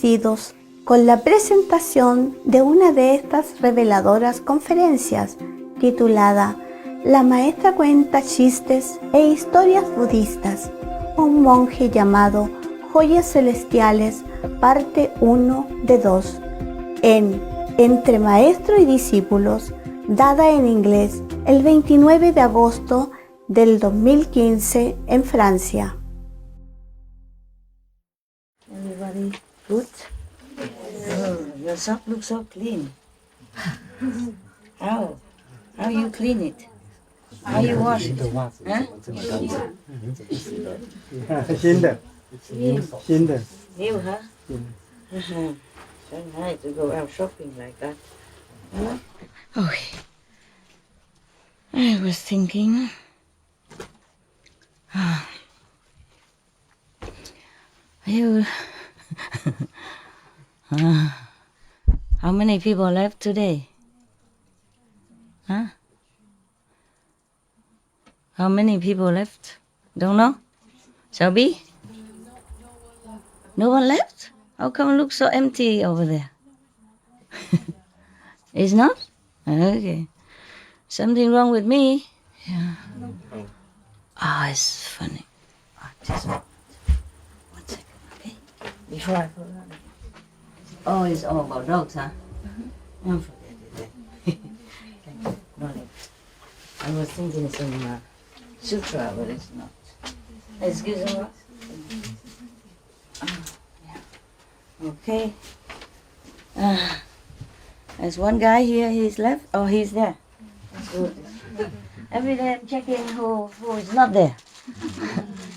complacidos con la presentación de una de estas reveladoras conferencias titulada La maestra cuenta chistes e historias budistas, un monje llamado Joyas Celestiales, parte 1 de 2, en Entre Maestro y Discípulos, dada en inglés el 29 de agosto del 2015 en Francia. Everybody good? Oh, your sock looks so clean. How you clean it? How you wash it? Huh? New, huh? So nice to go out shopping like that. Huh? Okay. I was thinking. You. How many people left today? Huh? How many people left? Don't know? Shelby? No one left? How come it looks so empty over there? It's not? Okay. Something wrong with me? Yeah. Oh, it's funny. Oh, just one second, okay? Before I put it on. Oh, it's all about dogs, huh? I'm forgetting that. No, I was thinking some sutra, but it's not. Excuse me. Yeah. Okay. There's one guy here, he's left. Oh, he's there. That's good. Every day I'm checking who is not there.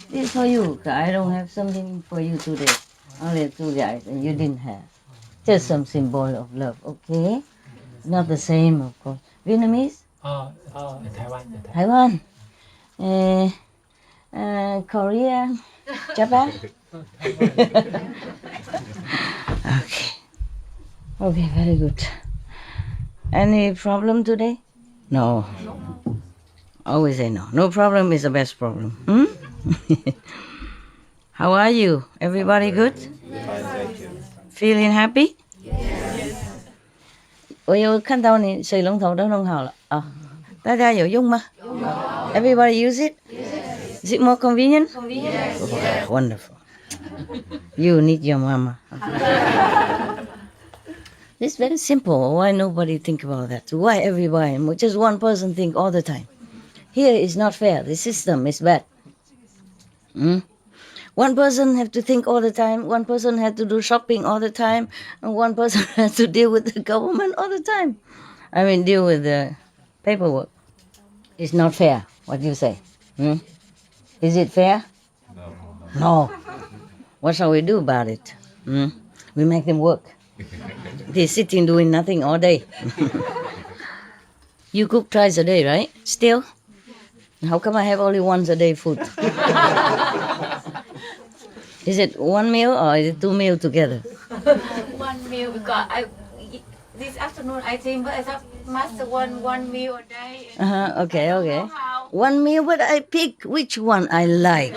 This is for you. I don't have something for you today. Only 2 guys, and you didn't have. Just some symbol of love, okay? Not the same, of course. Vietnamese? Taiwan. Korea, Japan. Okay, very good. Any problem today? No. Always say no. No problem is the best problem. How are you? Everybody good? Feeling happy? Yes. 我有看到你水龙头都弄好了啊，大家有用吗？Everybody use it? Yes. Is it more convenient? Yes. Oh, wonderful. You need your mama. It's very simple. Why nobody think about that? Why everybody? Just one person think all the time. Here is not fair. The system is bad. One person have to think all the time. One person had to do shopping all the time. And one person has to deal with the government all the time. I mean, deal with the paperwork. It's not fair, what you say. Is it fair? No. What shall we do about it? We make them work. They're sitting doing nothing all day. You cook twice a day, right? Still? How come I have only once a day food? Is it one meal or is it 2 meals together? One meal because this afternoon I think, but I have master one meal a day. Okay. One meal, but I pick which one I like.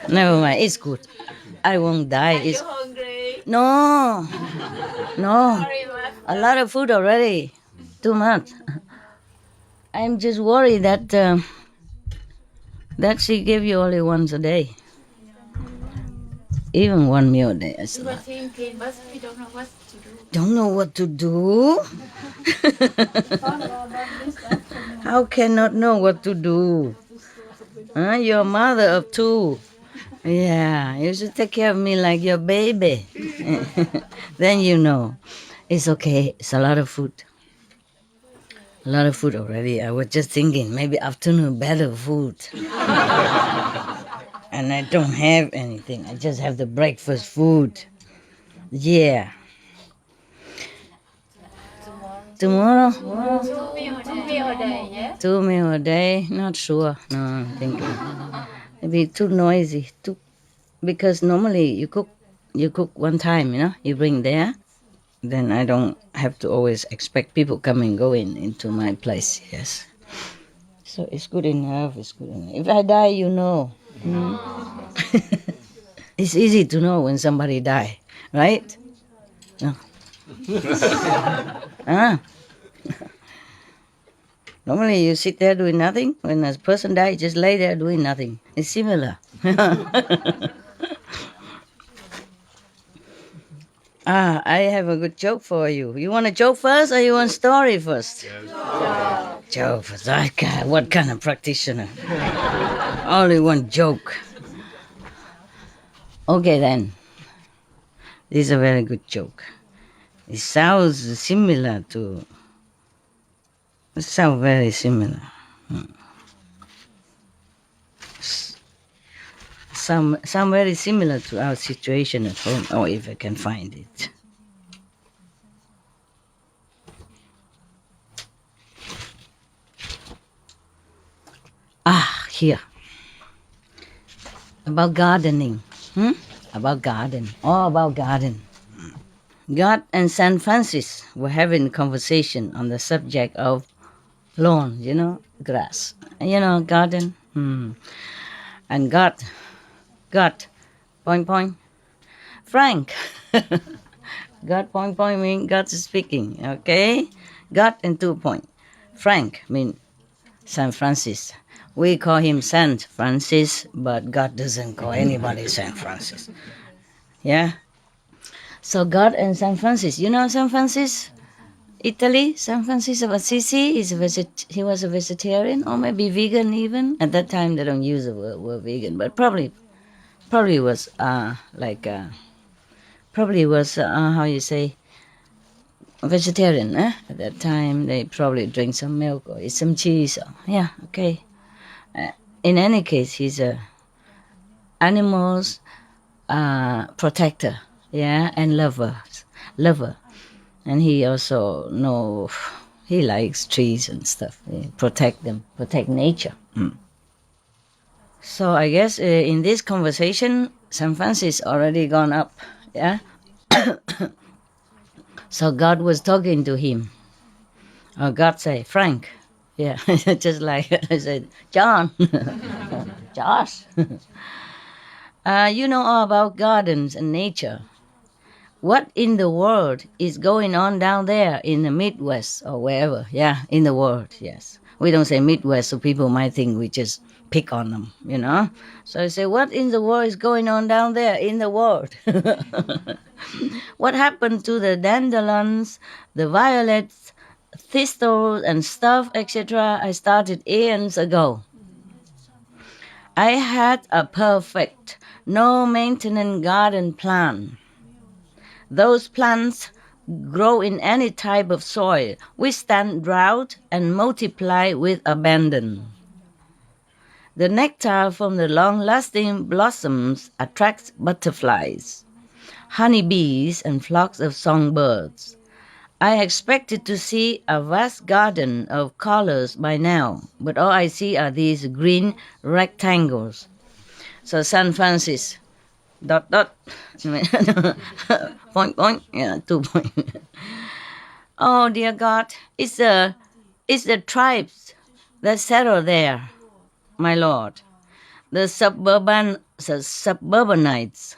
Never mind, it's good. I won't die. Are you hungry? No. Sorry, A lot of food already. Too much. I'm just worried that she gave you only once a day. Even 1 meal a day is a We were lot. thinking, but we don't know what to do. Don't know what to do? How can not know what to do? You're a mother of 2. Yeah, you should take care of me like your baby. Then you know. It's okay. It's a lot of food. A lot of food already. I was just thinking maybe afternoon better food. And I don't have anything. I just have the breakfast food. Yeah. Tomorrow? 2 meal a day, yeah? 2 meals a day? Not sure. No, I'm thinking. Maybe too noisy. Because normally you cook one time, you bring there. Then I don't have to always expect people coming going into my place, yes. So it's good enough, If I die, you know. It's easy to know when somebody die, right? No. Ah. Normally you sit there doing nothing. When a person dies, just lay there doing nothing. It's similar. I have a good joke for you. You want a joke first or you want story first? Joke first. What kind of practitioner? Only one joke. Okay then. This is a very good joke. It sounds similar to... It sounds very similar. Some very similar to our situation at home. Oh, if I can find it. Here. About gardening. About garden. All about garden. God and Saint Francis were having a conversation on the subject of lawn, grass. Garden. And God, point, Frank. God, point, mean God is speaking, okay? God and 2 point. Frank mean Saint Francis. We call him Saint Francis, but God doesn't call anybody Saint Francis. Yeah? So God and Saint Francis. You know Saint Francis? Italy, Saint Francis of Assisi, he was a vegetarian or maybe vegan even. At that time they don't use the word vegan, but probably was how you say, vegetarian. At that time they probably drink some milk or eat some cheese. Yeah, okay. In any case, he's a animals protector, yeah, and lover. And he also he likes trees and stuff. He protect them, protect nature. So I guess in this conversation, Saint Francis already gone up, yeah. So God was talking to him. God say, Frank, yeah, just like I said, John, Josh. You know all about gardens and nature. What in the world is going on down there in the Midwest or wherever? Yeah, in the world, yes. We don't say Midwest, so people might think we just pick on them, So I say, what in the world is going on down there in the world? What happened to the dandelions, the violets, thistles and stuff, etc.? I started eons ago. I had a perfect, no maintenance garden plan. Those plants grow in any type of soil, withstand drought, and multiply with abandon. The nectar from the long-lasting blossoms attracts butterflies, honeybees, and flocks of songbirds. I expected to see a vast garden of colors by now, but all I see are these green rectangles. So Saint Francis... ... point, yeah, 2 point. Oh dear God, it's the tribes that settle there, my Lord. The suburbanites.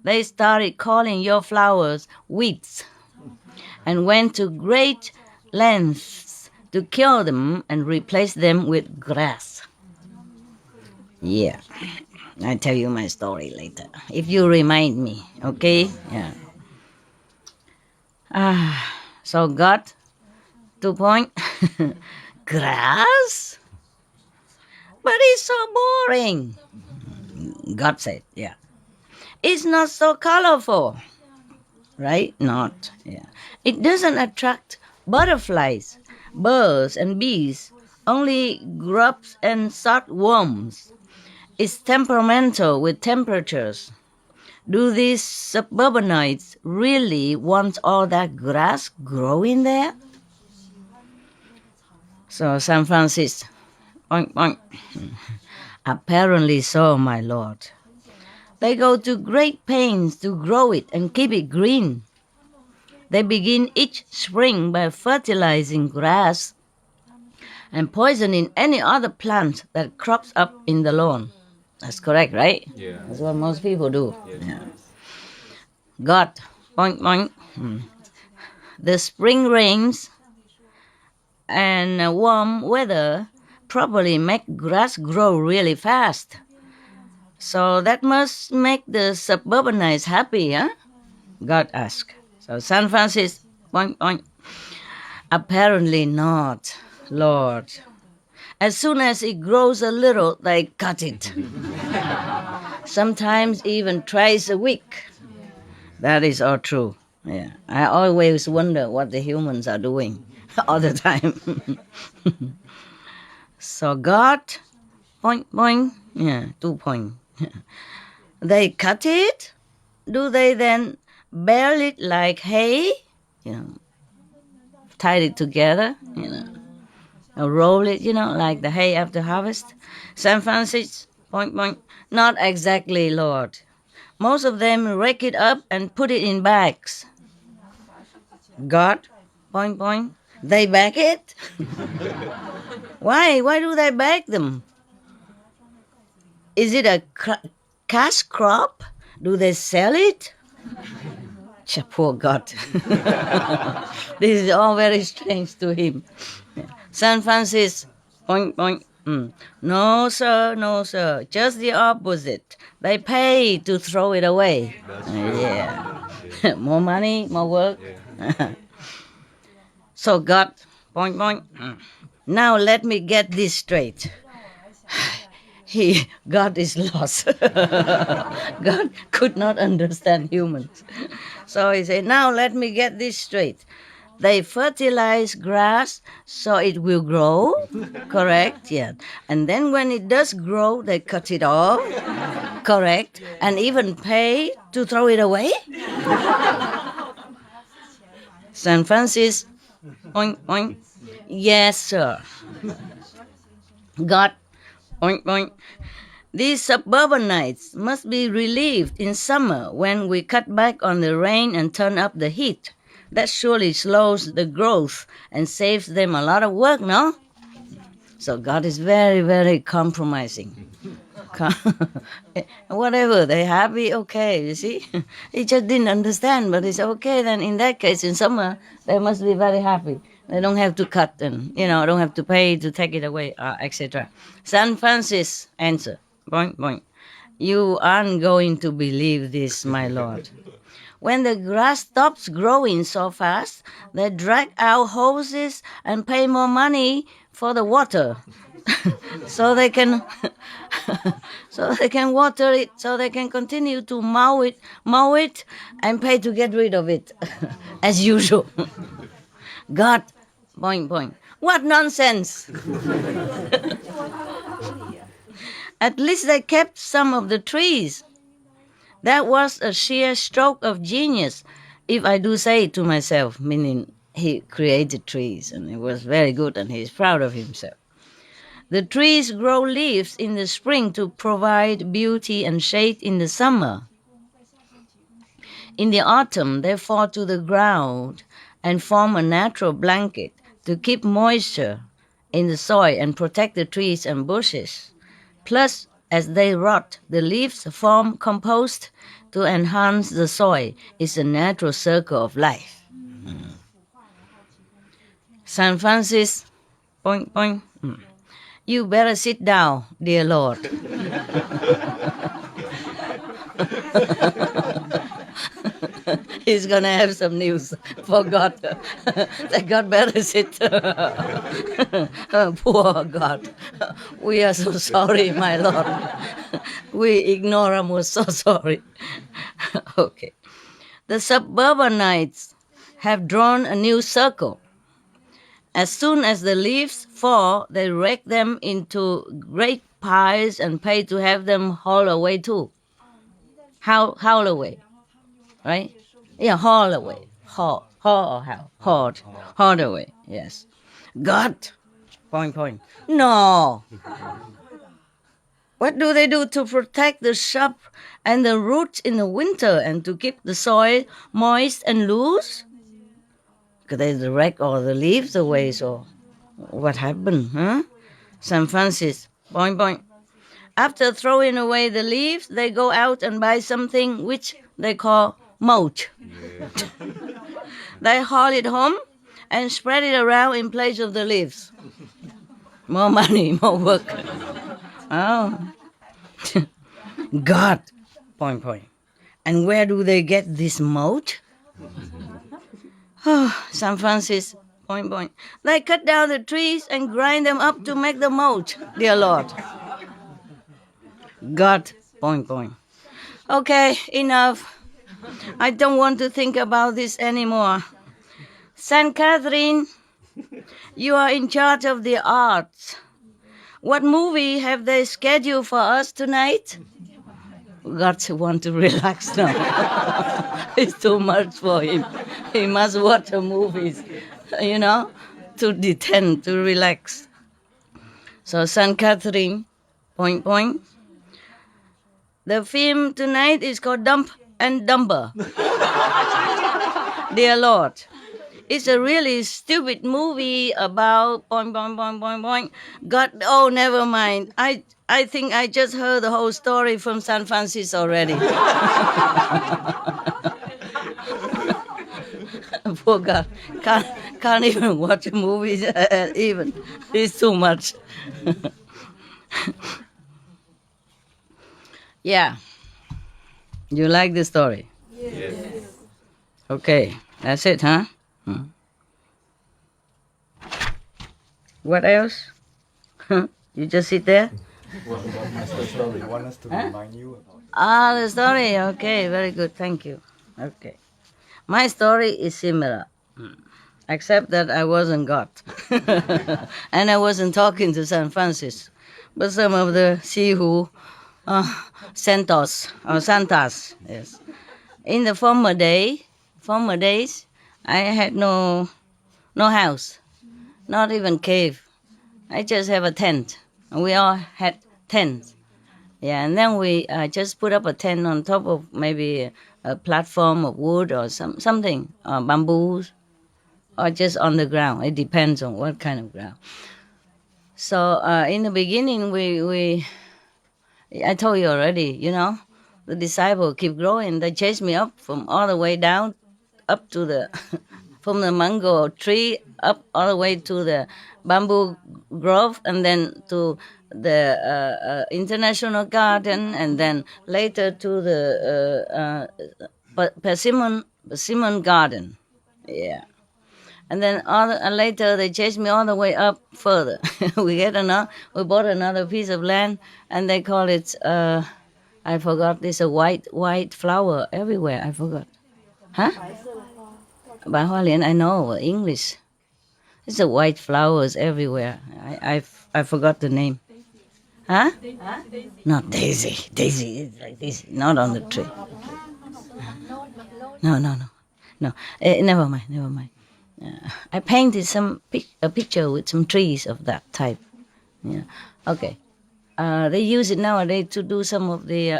They started calling your flowers weeds and went to great lengths to kill them and replace them with grass. Yeah. I'll tell you my story later, if you remind me, okay? Yeah. So God, 2 point, grass? But it's so boring. God said, yeah. It's not so colorful, right? Not, yeah. It doesn't attract butterflies, birds, and bees, only grubs and worms. It's temperamental with temperatures. Do these suburbanites really want all that grass growing there? So San Francis, oink, oink. Apparently so, my Lord. They go to great pains to grow it and keep it green. They begin each spring by fertilizing grass and poisoning any other plant that crops up in the lawn. That's correct, right? Yeah. That's what most people do. Yes. Yeah. God, point, point. The spring rains and warm weather probably make grass grow really fast. So that must make the suburbanites happy, huh? God asked. So San Francisco, point, point. Apparently not, Lord. As soon as it grows a little, they cut it. Sometimes even twice a week. That is all true. Yeah, I always wonder what the humans are doing all the time. So God, point, point, yeah, 2 point. They cut it. Do they then bale it like hay? You know, tie it together. You know, or roll it. You know, like the hay after harvest. San Francisco, point, point. Not exactly, Lord. Most of them rake it up and put it in bags. God, point, point. They bag it? Why? Why do they bag them? Is it a cash crop? Do they sell it? Poor God. This is all very strange to him. San Francisco, point, point. No, sir, no, sir. Just the opposite. They pay to throw it away. Yeah. More money, more work. Yeah. So God, point, point. Now let me get this straight. God is lost. God could not understand humans. So he said, now let me get this straight. They fertilize grass so it will grow, correct? Yeah. And then when it does grow, they cut it off, correct? And even pay to throw it away? San Francisco, oink, oink. Yes, sir. God, oink, oink. These suburbanites must be relieved in summer when we cut back on the rain and turn up the heat. That surely slows the growth and saves them a lot of work, no? So God is very, very compromising. Whatever, they're happy, okay, you see? He just didn't understand, but it's okay then. In that case, in summer, they must be very happy. They don't have to cut and, don't have to pay to take it away, etc. San Francisco answer, point, point. You aren't going to believe this, my Lord. When the grass stops growing so fast, they drag out hoses and pay more money for the water. so they can water it, so they can continue to mow it and pay to get rid of it as usual. God, point, point. What nonsense. At least they kept some of the trees. That was a sheer stroke of genius, if I do say it to myself, meaning he created trees and it was very good and he's proud of himself. The trees grow leaves in the spring to provide beauty and shade in the summer. In the autumn, they fall to the ground and form a natural blanket to keep moisture in the soil and protect the trees and bushes. Plus, as they rot, the leaves form compost to enhance the soil. It's a natural circle of life. San Francisco, point, point. You better sit down, dear Lord. He's going to have some news for God. That God better sit. Poor God. We are so sorry, my Lord. We ignore him. We're so sorry. Okay. The suburbanites have drawn a new circle. As soon as the leaves fall, they rake them into great piles and pay to have them hauled away too. Haul away, right? Yeah, haul away. Hauled away, yes. God, point, point. No. What do they do to protect the shrub and the roots in the winter and to keep the soil moist and loose? Because they rake all the leaves away, so what happened, huh? San Francisco, point, point. After throwing away the leaves, they go out and buy something which they call mulch. They haul it home and spread it around in place of the leaves. More money, more work. Oh. God, point. And where do they get this mulch? Oh, San Francis, point. They cut down the trees and grind them up to make the mulch, dear Lord. God, point. Okay, enough. I don't want to think about this anymore. Saint Catherine, you are in charge of the arts. What movie have they scheduled for us tonight? God want to relax now. It's too much for him. He must watch the movies, to detend, to relax. So Saint Catherine, point. The film tonight is called Dump and Dumber. Dear Lord, it's a really stupid movie about point. God, oh, never mind. I think I just heard the whole story from San Francisco already. Poor God, can't even watch movies even. It's too much. Yeah. You like the story? Yes. Okay, that's it, huh? What else? You just sit there? What about the story? I want us to remind you about it. The story. Okay, very good. Thank you. Okay. My story is similar, except that I wasn't God. And I wasn't talking to San Francis, but some of the Sihu Santos or Santas. Yes. In the former days, I had no house, not even cave. I just have a tent. We all had tents. Yeah, and then we just put up a tent on top of maybe a platform of wood or something, bamboos, or just on the ground. It depends on what kind of ground. So in the beginning, I told you already, the disciple keep growing. They chased me up from all the way down, up to the, from the mango tree, up all the way to the bamboo grove, and then to the International Garden, and then later to the Persimmon Garden. Yeah. And then later they chased me all the way up further. We bought another piece of land, and they call it, I forgot, there's a white flower everywhere. I forgot. Huh? By Hoa Lian, I know, English. There's a white flowers everywhere. I forgot the name. Huh? Not daisy. Daisy is like this, not on the tree. No. Never mind. I painted a picture with some trees of that type. Yeah. Okay. They use it nowadays to do some of the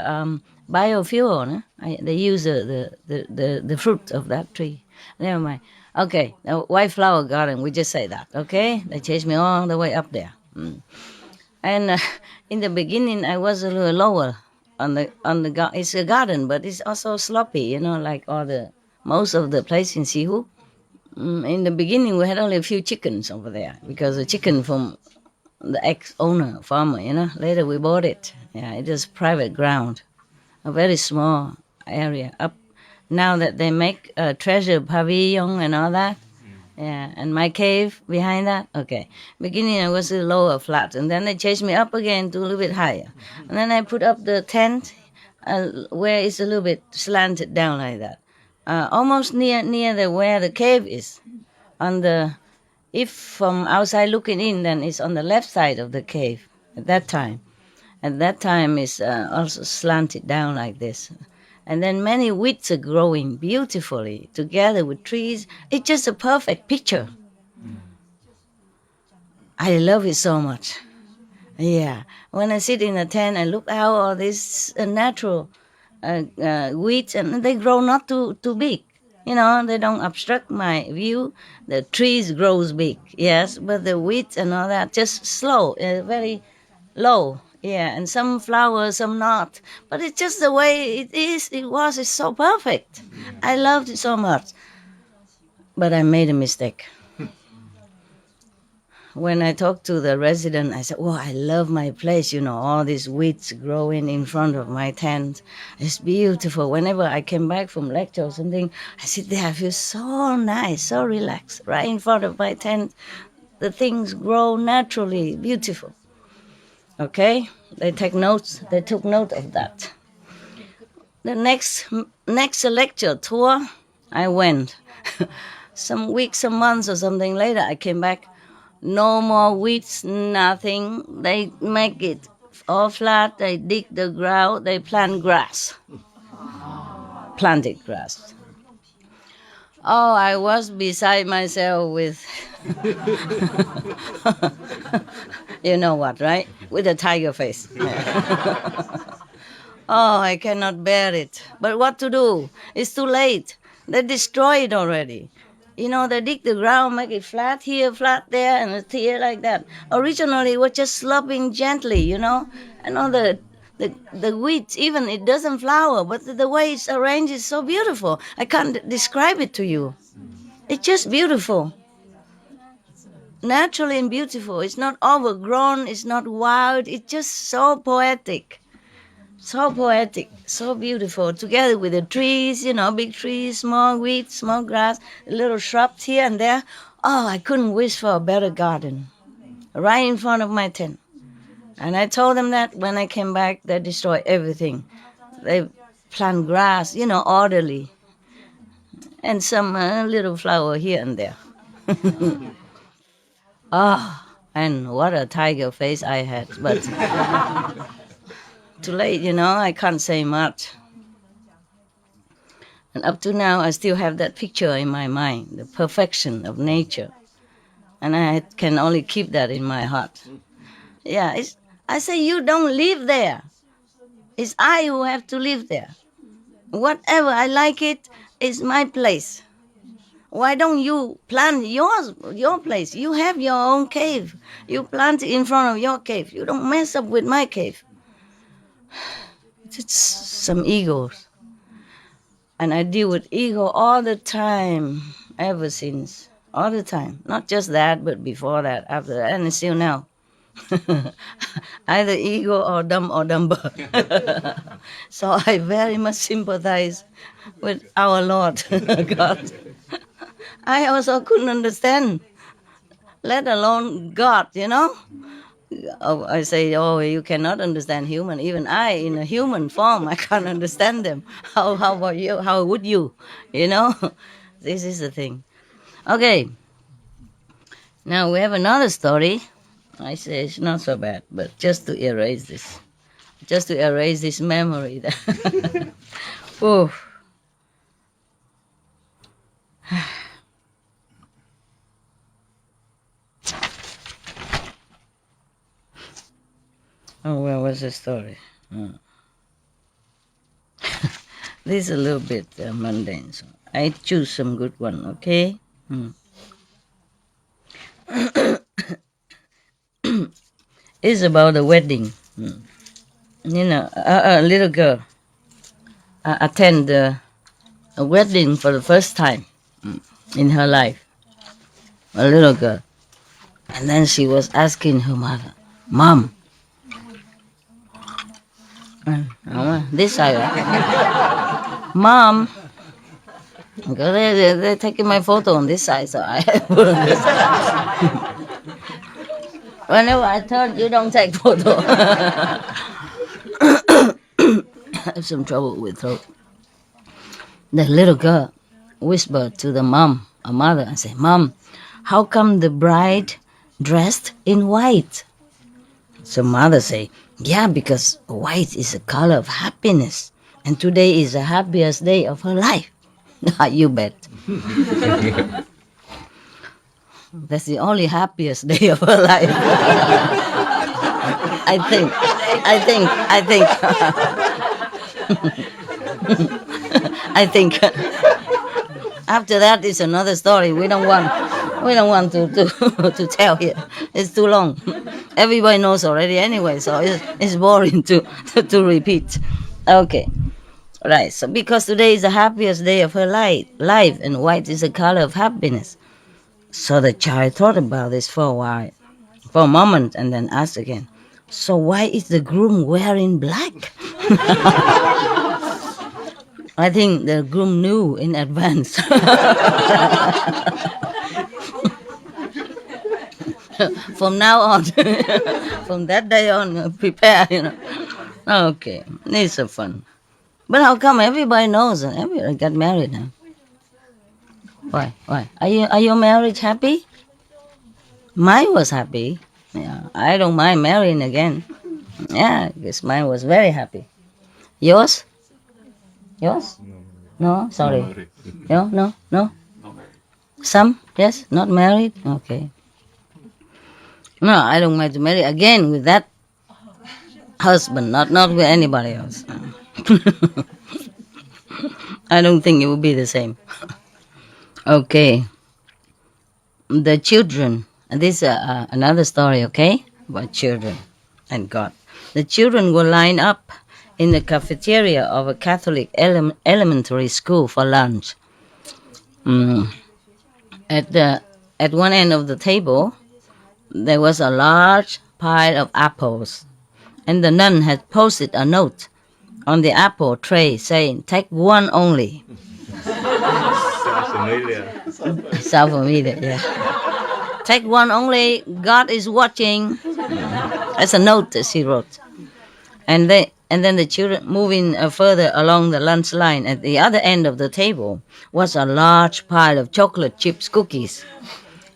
biofuel. They use the fruit of that tree. Never mind. Okay. The white flower garden. We just say that. Okay. They chased me all the way up there. And in the beginning, I was a little lower on the garden. It's a garden, but it's also sloppy. Like most of the place in Sihu. In the beginning, we had only a few chickens over there because the chicken from the ex-owner, farmer, Later we bought it. Yeah, it is private ground, a very small area. Up now that they make a treasure pavilion and all that. Yeah, and my cave behind that. Okay, beginning I was a lower flat, and then they chased me up again to a little bit higher, and then I put up the tent where it's a little bit slanted down like that. Almost near where the cave is. If from outside looking in, then it's on the left side of the cave at that time. At that time, it's also slanted down like this. And then many weeds are growing beautifully together with trees. It's just a perfect picture. I love it so much. Yeah. When I sit in the tent and look out all these natural weeds, and they grow not too big. They don't obstruct my view. The trees grows big, yes, but the weeds and all that just slow, very low Yeah, and some flowers, some not. But it's just the way it is. It's so perfect. I loved it so much. But I made a mistake. When I talked to the resident, I said, I love my place. All these weeds growing in front of my tent. It's beautiful. Whenever I came back from lecture or something, I sit there, I feel so nice, so relaxed, right in front of my tent. The things grow naturally, beautiful. Okay? They took note of that. The next lecture tour, I went. Some weeks, some months or something later, I came back. No more weeds, nothing. They make it all flat. They dig the ground. They plant grass. Planted grass. Oh, I was beside myself with, you know what, right? With a tiger face. Oh, I cannot bear it. But what to do? It's too late. They destroy it already. They dig the ground, make it flat here, flat there, and it's here like that. Originally, it was just sloping gently, And all the weeds, even it doesn't flower, but the way it's arranged is so beautiful. I can't describe it to you. It's just beautiful. Naturally and beautiful. It's not overgrown, it's not wild, it's just so poetic. So poetic, so beautiful, together with the trees, big trees, small weeds, small grass, little shrubs here and there. Oh, I couldn't wish for a better garden, right in front of my tent. And I told them that when I came back, they destroyed everything. They plant grass, orderly, and some little flower here and there. And what a tiger face I had, but... Too late, I can't say much. And up to now, I still have that picture in my mind, the perfection of nature. And I can only keep that in my heart. Yeah, I say, you don't live there. It's I who have to live there. Whatever, I like it, it's my place. Why don't you plant your place? You have your own cave. You plant it in front of your cave. You don't mess up with my cave. It's some egos. And I deal with ego all the time, ever since. All the time. Not just that, but before that, after that, and still now. Either ego or dumb or dumber. So I very much sympathize with our Lord, God. I also couldn't understand, let alone God, I say, you cannot understand human. Even I, in a human form, I can't understand them. How about you? How would you? This is the thing. Okay. Now we have another story. I say it's not so bad, but just to erase this memory. Oh. Oh, where was the story? This is a little bit mundane, so I choose some good one, okay? It's about a wedding. A little girl attend a wedding for the first time in her life. A little girl. And then she was asking her mother, Mom, this side, right? Mom, because they're taking my photo on this side, so I put on this side. Whenever I turn, you don't take photo. I have some trouble with throat. The little girl whispered to the mom, a mother, and said, Mom, how come the bride dressed in white? So mother say, yeah, because white is a color of happiness. And today is the happiest day of her life. You bet. That's the only happiest day of her life. I think. I think. After that is another story. We don't want to tell here. It's too long. everybody knows already anyway, so it's boring to repeat. Okay. Right, so because today is the happiest day of her life, and white is the color of happiness. So the child thought about this for a while, for a moment, and then asked again, so why is the groom wearing black? I think the groom knew in advance. From now on, from that day on, prepare, Okay, it's so fun. But how come everybody knows? Everybody got married now. Why? Are your marriage happy? Mine was happy. Yeah, I don't mind marrying again. Yeah, because mine was very happy. Yours? Yours? No, sorry. No. Some? Yes, not married. Okay. No, I don't mind to marry again with that husband, not with anybody else. I don't think it will be the same. Okay. The children. This is another story, okay? About children and God. The children were lined up in the cafeteria of a Catholic elementary school for lunch. At one end of the table, there was a large pile of apples, and the nun had posted a note on the apple tray saying, take one only. Sounds familiar, yeah. Take one only, God is watching. That's a note that she wrote. And then the children moving further along the lunch line, at the other end of the table was a large pile of chocolate chips cookies.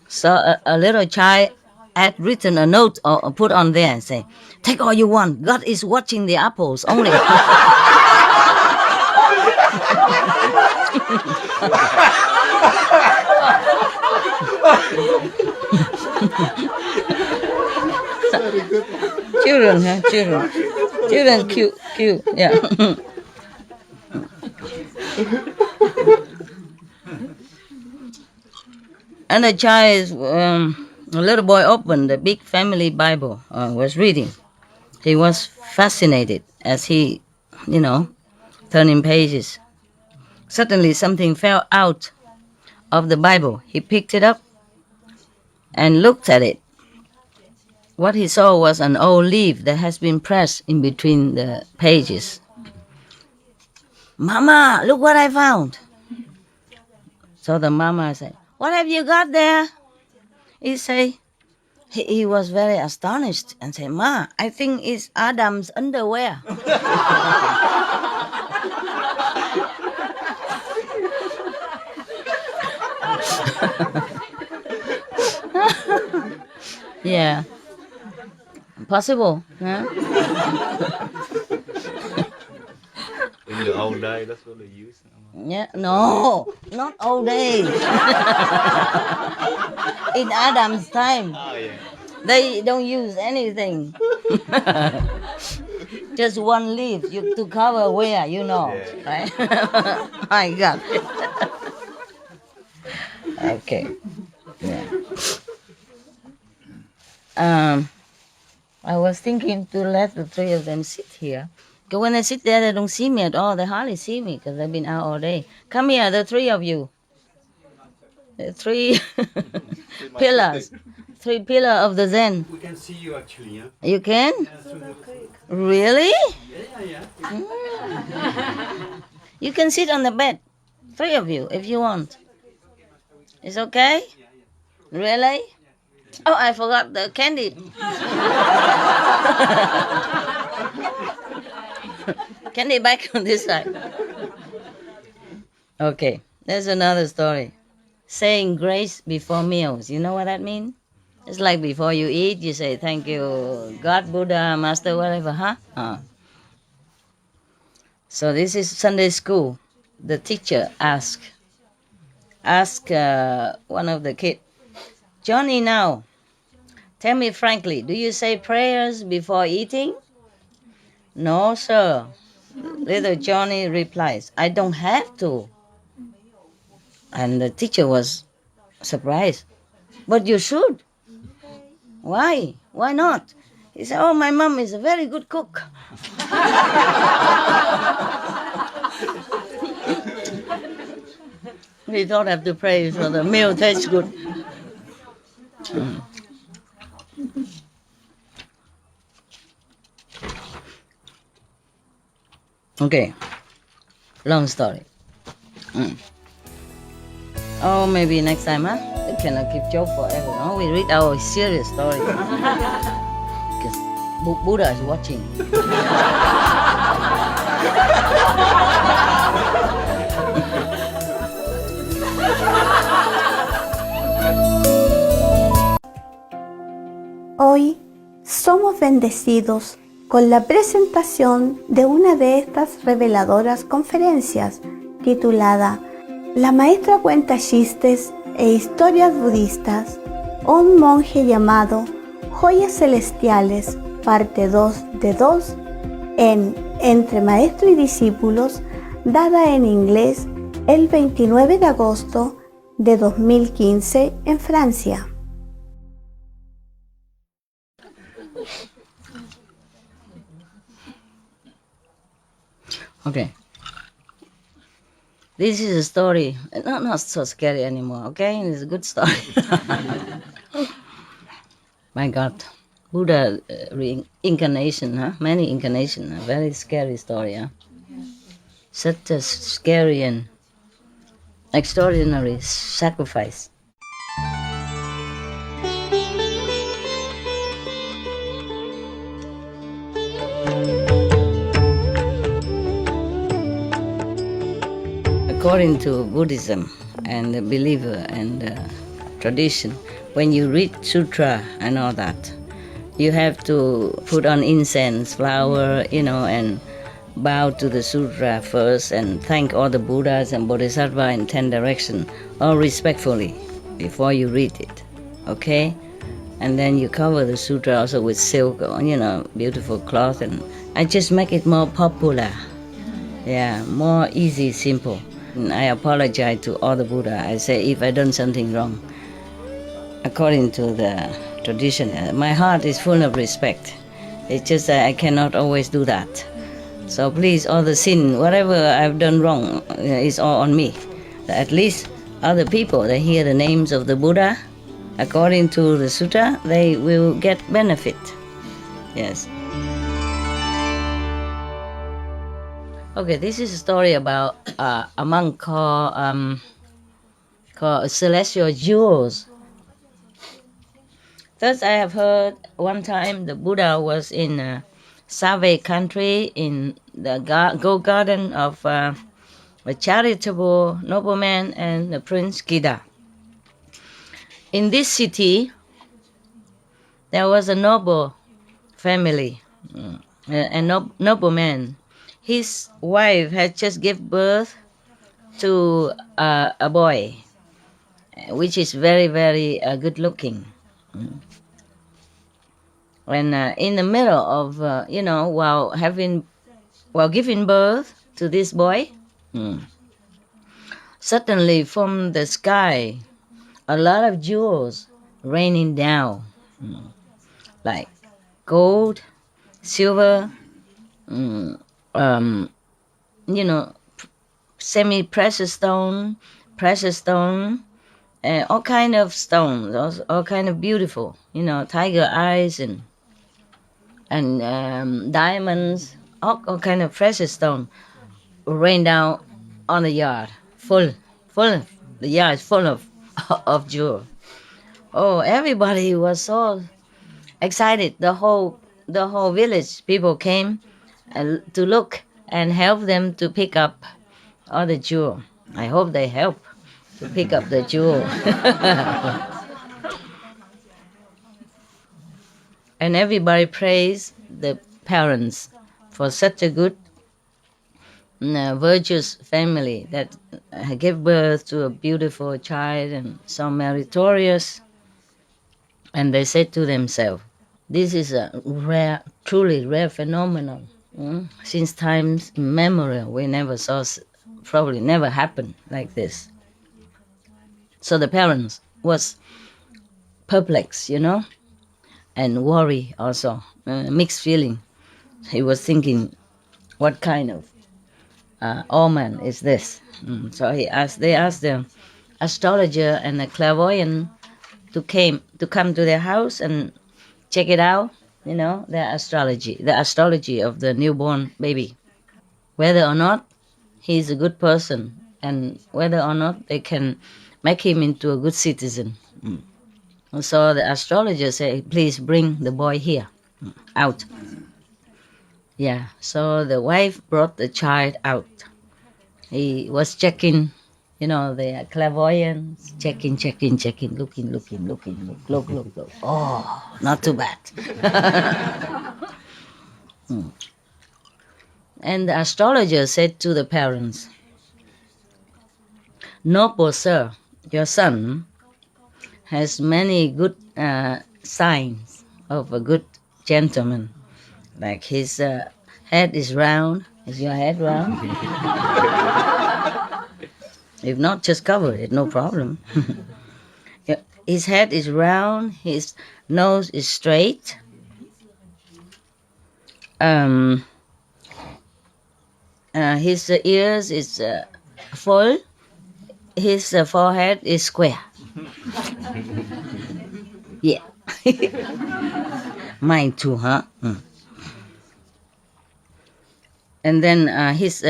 So a little child had written a note or put on there and say, take all you want, God is watching the apples only. Children, cute, yeah. And the child, a little boy opened the big family Bible, was reading. He was fascinated as he, turning pages. Suddenly something fell out of the Bible. He picked it up and looked at it. What he saw was an old leaf that has been pressed in between the pages. Mama, look what I found. So the mama said, what have you got there? He was very astonished and said, Ma, I think it's Adam's underwear. Yeah. Possible, huh? In the old days, that's what they used. Yeah, no, not old days. In Adam's time, they don't use anything. Just one leaf to cover where, right? My God. Okay. Yeah. I was thinking to let the three of them sit here. Because when they sit there, they don't see me at all. They hardly see me because they've been out all day. Come here, the three of you. The three pillars. Three pillars of the Zen. We can see you actually, yeah? You can? Really? Yeah. You can sit on the bed. Three of you, if you want. It's okay? Really? Oh, I forgot the candy. Candy back on this side. Okay, there's another story. Saying grace before meals. You know what that means? It's like before you eat, you say, thank you, God, Buddha, Master, whatever, huh? So this is Sunday school. The teacher asked one of the kids, Johnny, now, tell me frankly, do you say prayers before eating? No, sir. Little Johnny replies, I don't have to. And the teacher was surprised. But you should. Why? Why not? He said, oh, my mom is a very good cook. We don't have to pray for the meal tastes good. Okay, long story. Oh, maybe next time, huh? We cannot keep joke forever, no? We read our serious story. Because Buddha is watching. Hoy somos bendecidos con la presentación de una de estas reveladoras conferencias titulada La maestra cuenta chistes e historias budistas, un monje llamado Joyas Celestiales, parte 2 de 2, en Entre Maestro y Discípulos, dada en inglés el 29 de agosto de 2015 en Francia. Okay. This is a story, not so scary anymore, okay? It's a good story. My God, Buddha reincarnation, huh? Many incarnations, a very scary story, huh? Such a scary and extraordinary sacrifice. According to Buddhism and the believer and tradition, when you read sutra and all that, you have to put on incense, flower, and bow to the sutra first and thank all the Buddhas and Bodhisattva in 10 directions, all respectfully, before you read it, okay? And then you cover the sutra also with silk, beautiful cloth, and I just make it more popular. Yeah, more easy, simple. And I apologize to all the Buddha. I say if I done something wrong, according to the tradition, my heart is full of respect. It's just that I cannot always do that. So please, all the sin, whatever I've done wrong, is all on me. At least other people, they hear the names of the Buddha, according to the sutta, they will get benefit. Yes. Okay, this is a story about a monk called Celestial Jewels. First, I have heard one time the Buddha was in Save country in the garden of a charitable nobleman and the Prince Gida. In this city, there was a noble family, a nobleman. His wife had just given birth to a boy, which is very, very good looking. And in the middle of, while giving birth to this boy, suddenly from the sky, a lot of jewels raining down, like gold, silver, semi-precious stone, precious stone, all kind of stones, all kind of beautiful, tiger eyes and diamonds, all kind of precious stone rain down on the yard, full. The yard is full of jewels. Oh, everybody was so excited. The whole village people came to look and help them to pick up all the jewel. I hope they help to pick up the jewel. And everybody praised the parents for such a good, virtuous family that gave birth to a beautiful child and so meritorious. And they said to themselves, this is a rare, truly rare phenomenon. Since times immemorial, we never saw, probably never happened like this. So the parents was perplexed, and worry also, mixed feeling. He was thinking, what kind of omen is this? So they asked the astrologer and the clairvoyant to come to their house and check it out, the astrology of the newborn baby, whether or not he's a good person and whether or not they can make him into a good citizen. So the astrologer said, please bring the boy here, out. Yeah, so the wife brought the child out. He was checking, the clairvoyance, checking, looking, look. Oh, not too bad. And the astrologer said to the parents, noble sir, your son has many good signs of a good gentleman. Like his head is round. Is your head round? If not, just cover it, no problem. His head is round, his nose is straight. His ears is full. His forehead is square. Yeah. Mine too, huh? And then his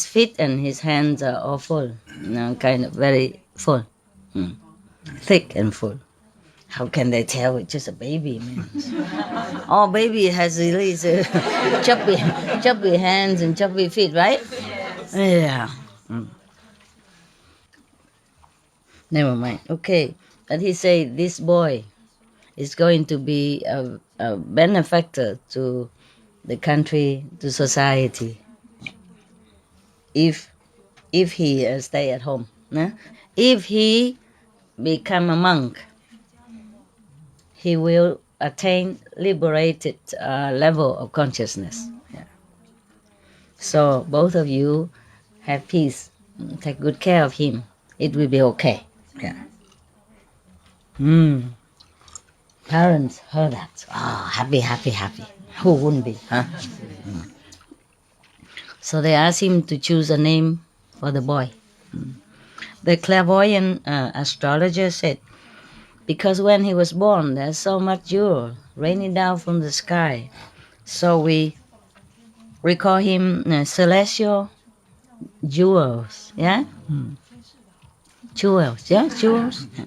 feet and his hands are all full, kind of very full, thick and full. How can they tell it's just a baby, man? All baby has these chubby hands and chubby feet, right? Yeah. Never mind. Okay, but he said this boy is going to be a benefactor to the country, to society, if he stay at home. If he become a monk, he will attain liberated level of consciousness. Yeah. So both of you have peace. Take good care of him. It will be okay. Yeah. Parents heard that. Oh, happy. Who wouldn't be, huh? So they asked him to choose a name for the boy. The clairvoyant astrologer said, because when he was born, there's so much jewel raining down from the sky. So we call him celestial jewels. Yeah? Jewels. Yeah? Jewels. Yeah.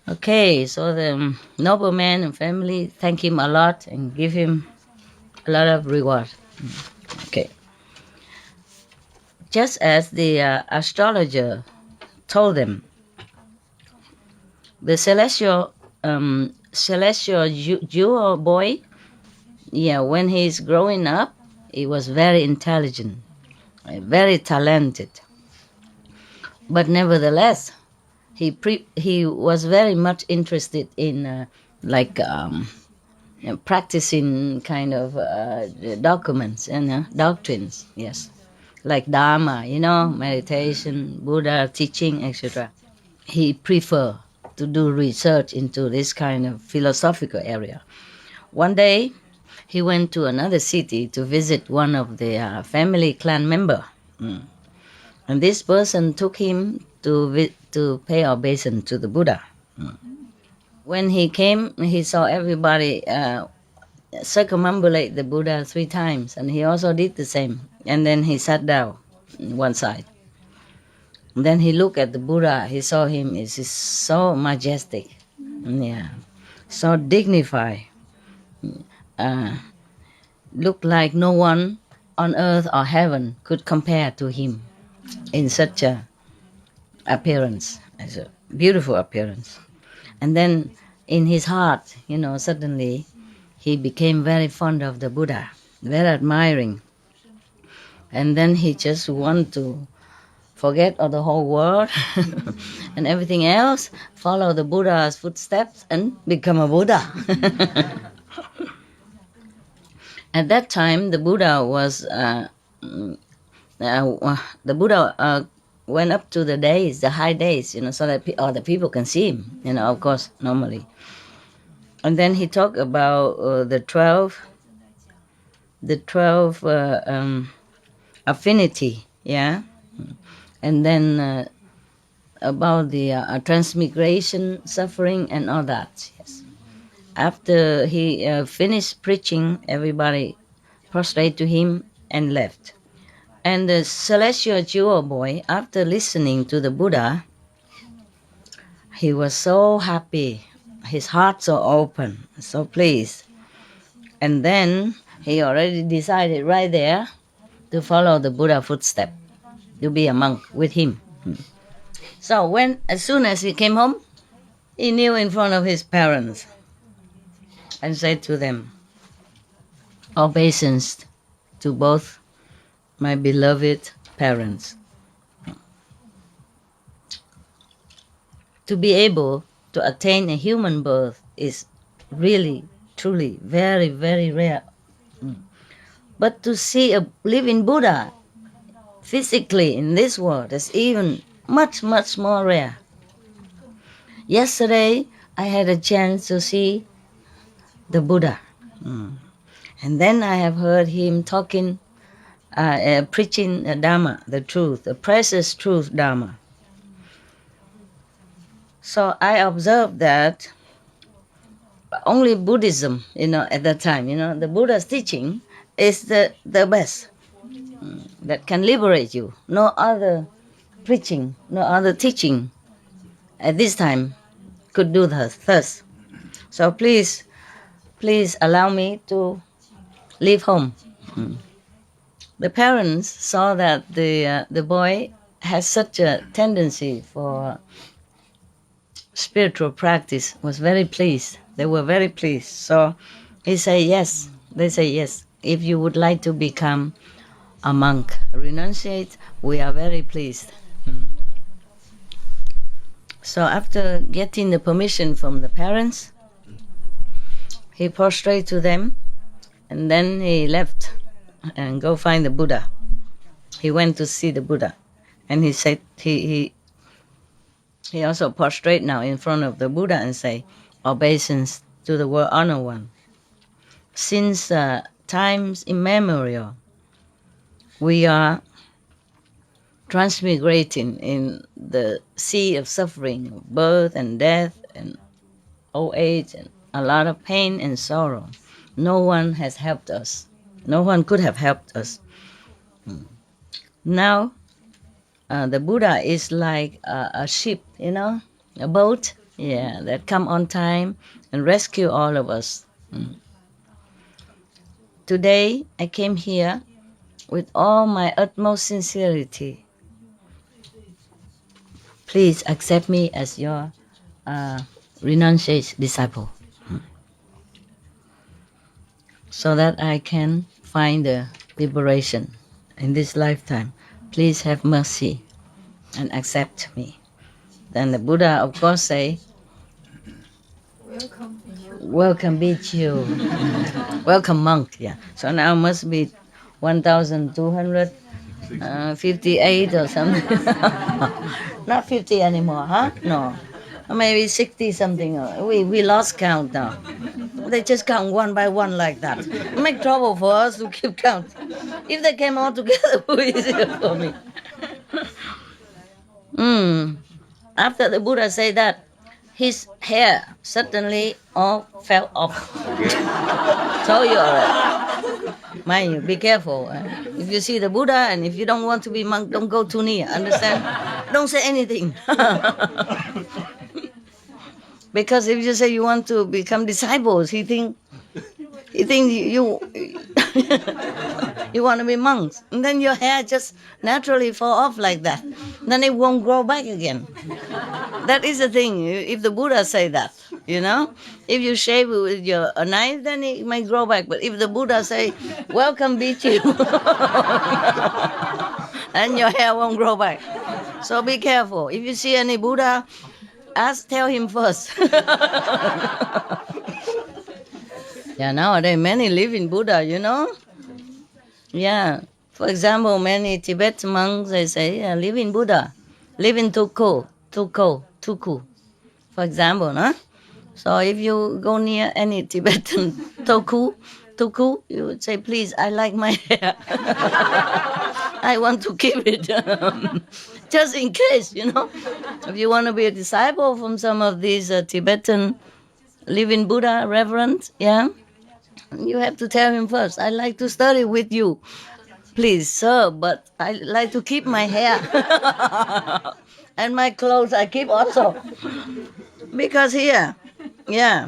Okay, so the nobleman and family thank him a lot and give him a lot of reward. Okay. Just as the astrologer told them, the celestial jewel boy, when he's growing up, he was very intelligent, very talented. But nevertheless, he was very much interested in practicing kind of documents and doctrines, yes, like Dharma, meditation, Buddha teaching, etc. He preferred to do research into this kind of philosophical area. One day, he went to another city to visit one of the family clan member, and this person took him to pay obeisance to the Buddha. When he came, he saw everybody circumambulate the Buddha 3 times, and he also did the same. And then he sat down on one side. And then he looked at the Buddha. He saw him. He's so majestic, so dignified. Looked like no one on earth or heaven could compare to him in such a appearance, as a beautiful appearance. And then in his heart, suddenly he became very fond of the Buddha, very admiring. And then he just wanted to forget of the whole world and everything else, follow the Buddha's footsteps and become a Buddha. At that time, the Buddha was went up to the days, the high days, so that other people can see him, of course, normally. And then he talked about the 12 affinity, yeah? And then about the transmigration, suffering, and all that, yes. After he finished preaching, everybody prostrate to him and left. And the celestial jewel boy, after listening to the Buddha, he was so happy. His heart so open, so pleased. And then he already decided right there to follow the Buddha footstep, to be a monk with him. So as soon as he came home, he kneeled in front of his parents and said to them, "Obeisance to both my beloved parents." To be able to attain a human birth is really, truly, very, very rare. But to see a living Buddha physically in this world is even much, much more rare. Yesterday, I had a chance to see the Buddha. And then I have heard him talking, preaching the Dharma, the truth, the precious truth Dharma. So I observed that only Buddhism, at that time, the Buddha's teaching is the best that can liberate you. No other preaching, no other teaching at this time could do thus. So please allow me to leave home. The parents saw that the boy has such a tendency for spiritual practice, was very pleased. They were very pleased. So he said yes. They say yes. If you would like to become a monk, renunciate, we are very pleased. So after getting the permission from the parents, he prostrated to them, and then he left and go find the Buddha. He went to see the Buddha, and he said he also prostrate now in front of the Buddha and say, "Obeisance to the World Honor One. Since times immemorial, we are transmigrating in the sea of suffering, birth and death and old age and a lot of pain and sorrow. No one has helped us. No one could have helped us. Now, the Buddha is like a ship, a boat, that come on time and rescue all of us. Today, I came here with all my utmost sincerity. Please accept me as your renunciate disciple, so that I can find the liberation in this lifetime. Please have mercy and accept me." Then the Buddha, of course, say, "Welcome, Bhikkhu." Welcome, monk. Yeah. So now must be 1,258 or something. Not 50 anymore, huh? No. Maybe 60 something. We lost count now. They just count one by one like that. Make trouble for us to keep count. If they came all together, who is it for me? After the Buddha said that, his hair suddenly all fell off. Told you already. Mind you, be careful. If you see the Buddha and if you don't want to be monk, don't go too near. Understand? Don't say anything. Because if you say you want to become disciples, he think you you want to be monks, and then your hair just naturally fall off like that. Then it won't grow back again. That is the thing. If the Buddha say that, if you shave with a knife, then it might grow back. But if the Buddha say, "Welcome, Bhikkhu," then your hair won't grow back. So be careful. If you see any Buddha, tell him first. Yeah, nowadays many live in Buddha, Yeah. For example, many Tibetan monks, they say, live in Buddha, live in Tuku. For example, no? So if you go near any Tibetan tuku, you would say, please, I like my hair. I want to keep it. Just in case, If you want to be a disciple from some of these Tibetan living Buddha reverend, yeah, you have to tell him first, I like to study with you. Please, sir, but I like to keep my hair. And my clothes I keep also. Because here, yeah,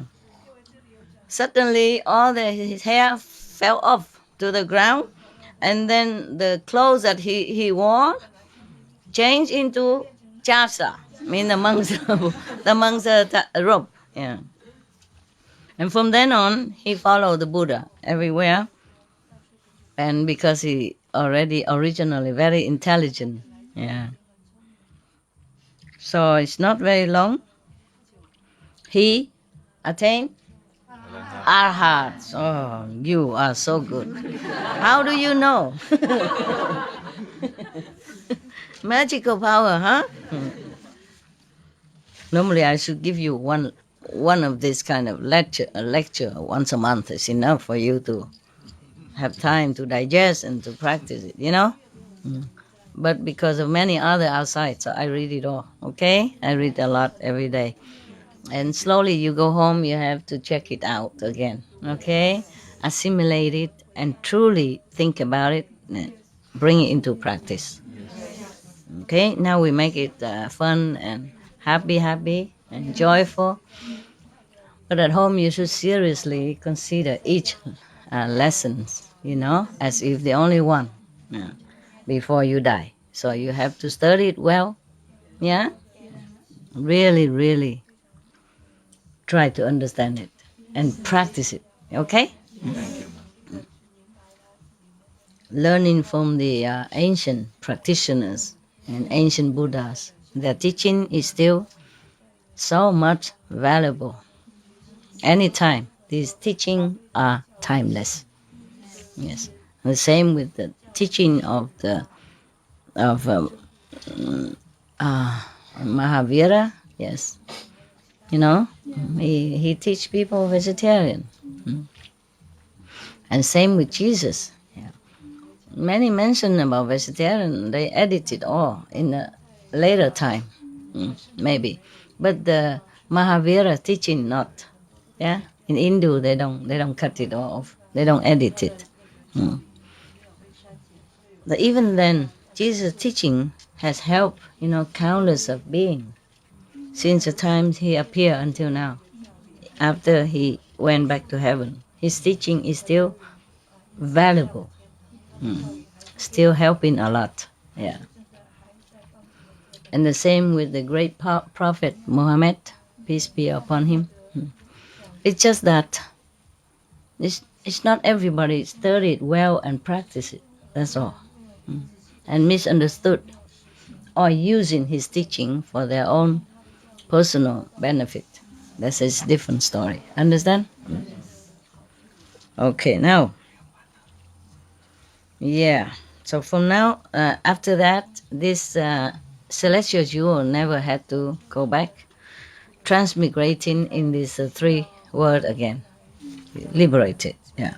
suddenly all his hair fell off to the ground, and then the clothes that he wore changed into chasa, mean the monks' robe. Yeah. And from then on, he followed the Buddha everywhere. And because he already originally very intelligent, yeah. So it's not very long. He attained Arhat. Oh, you are so good. How do you know? Magical power, huh? Normally, I should give you one of this kind of lecture. A lecture once a month is enough for you to have time to digest and to practice it, But because of many other outside, so I read it all, okay? I read a lot every day. And slowly you go home, you have to check it out again, okay? Assimilate it and truly think about it and bring it into practice. Okay, now we make it fun and happy and joyful. But at home you should seriously consider each lesson, as if the only one before you die. So you have to study it well, yeah? Really, really try to understand it and practice it, okay? Learning from the ancient practitioners and ancient Buddhas, their teaching is still so much valuable. Anytime, these teachings are timeless. Yes, the same with the teaching of Mahavira. Yes, he teach people vegetarian, and same with Jesus. Yeah. Many mention about vegetarian. They edit it all in a later time, maybe, but the Mahavira teaching not. Yeah, in Hindu they don't cut it off. They don't edit it. But even then, Jesus' teaching has helped, countless of beings since the time he appeared until now. After he went back to heaven, his teaching is still valuable, still helping a lot. Yeah. And the same with the great prophet Muhammad, peace be upon him. It's just that it's not everybody studied well and practice it. That's all. And misunderstood or using his teaching for their own personal benefit. That's a different story. Understand? Okay, now. Yeah. So from now, after that, this celestial jewel never had to go back, transmigrating in this three world again. Liberated, yeah.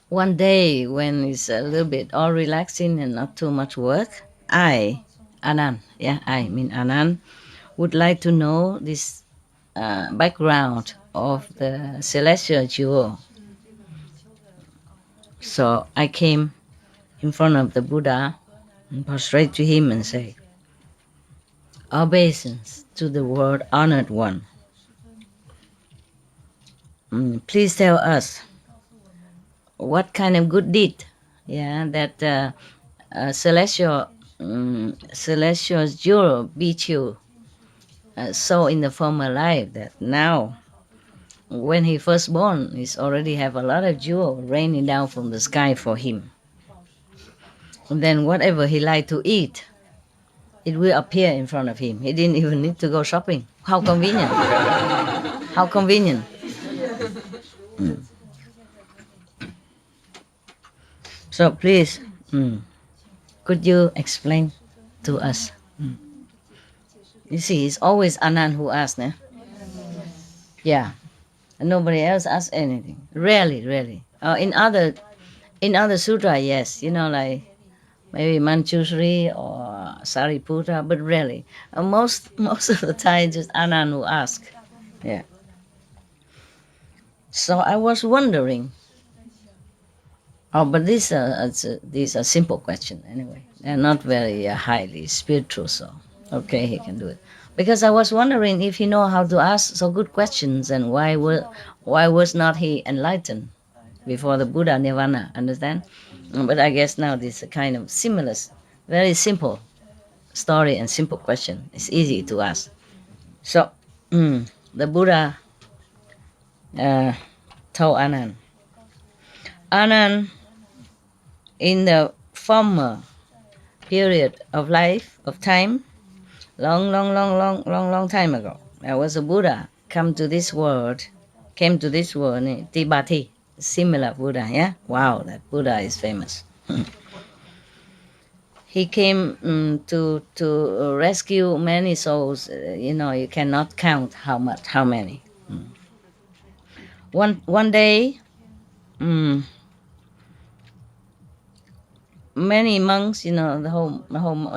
One day when it's a little bit all relaxing and not too much work, Anand, would like to know this background of the celestial jewel. So I came in front of the Buddha and prostrate to him and say, obeisance to the world honored one. Please tell us what kind of good deed, that celestial jewel beat you so in the former life that now, when he first born, he's already have a lot of jewel raining down from the sky for him. And then whatever he like to eat, it will appear in front of him. He didn't even need to go shopping. How convenient. How convenient. So please, could you explain to us? You see, it's always Anand who asks, eh? Yeah, and nobody else asks anything. Rarely. In other sutra, yes, like maybe Manjushri or Sariputta, but rarely. Most of the time, just Anand who asks. Yeah. So I was wondering. Oh, but these are simple questions anyway. They're not very highly spiritual, so okay, he can do it. Because I was wondering if he know how to ask so good questions, and why was not he enlightened before the Buddha Nirvana? Understand? But I guess now this is a kind of similar, very simple story and simple question. It's easy to ask. So the Buddha told Anand, in the former period of life, of time, long time ago, there was a Buddha came to this world, Tibati, similar Buddha, yeah? Wow, that Buddha is famous. He came to rescue many souls. You cannot count how many. One day, many monks, the whole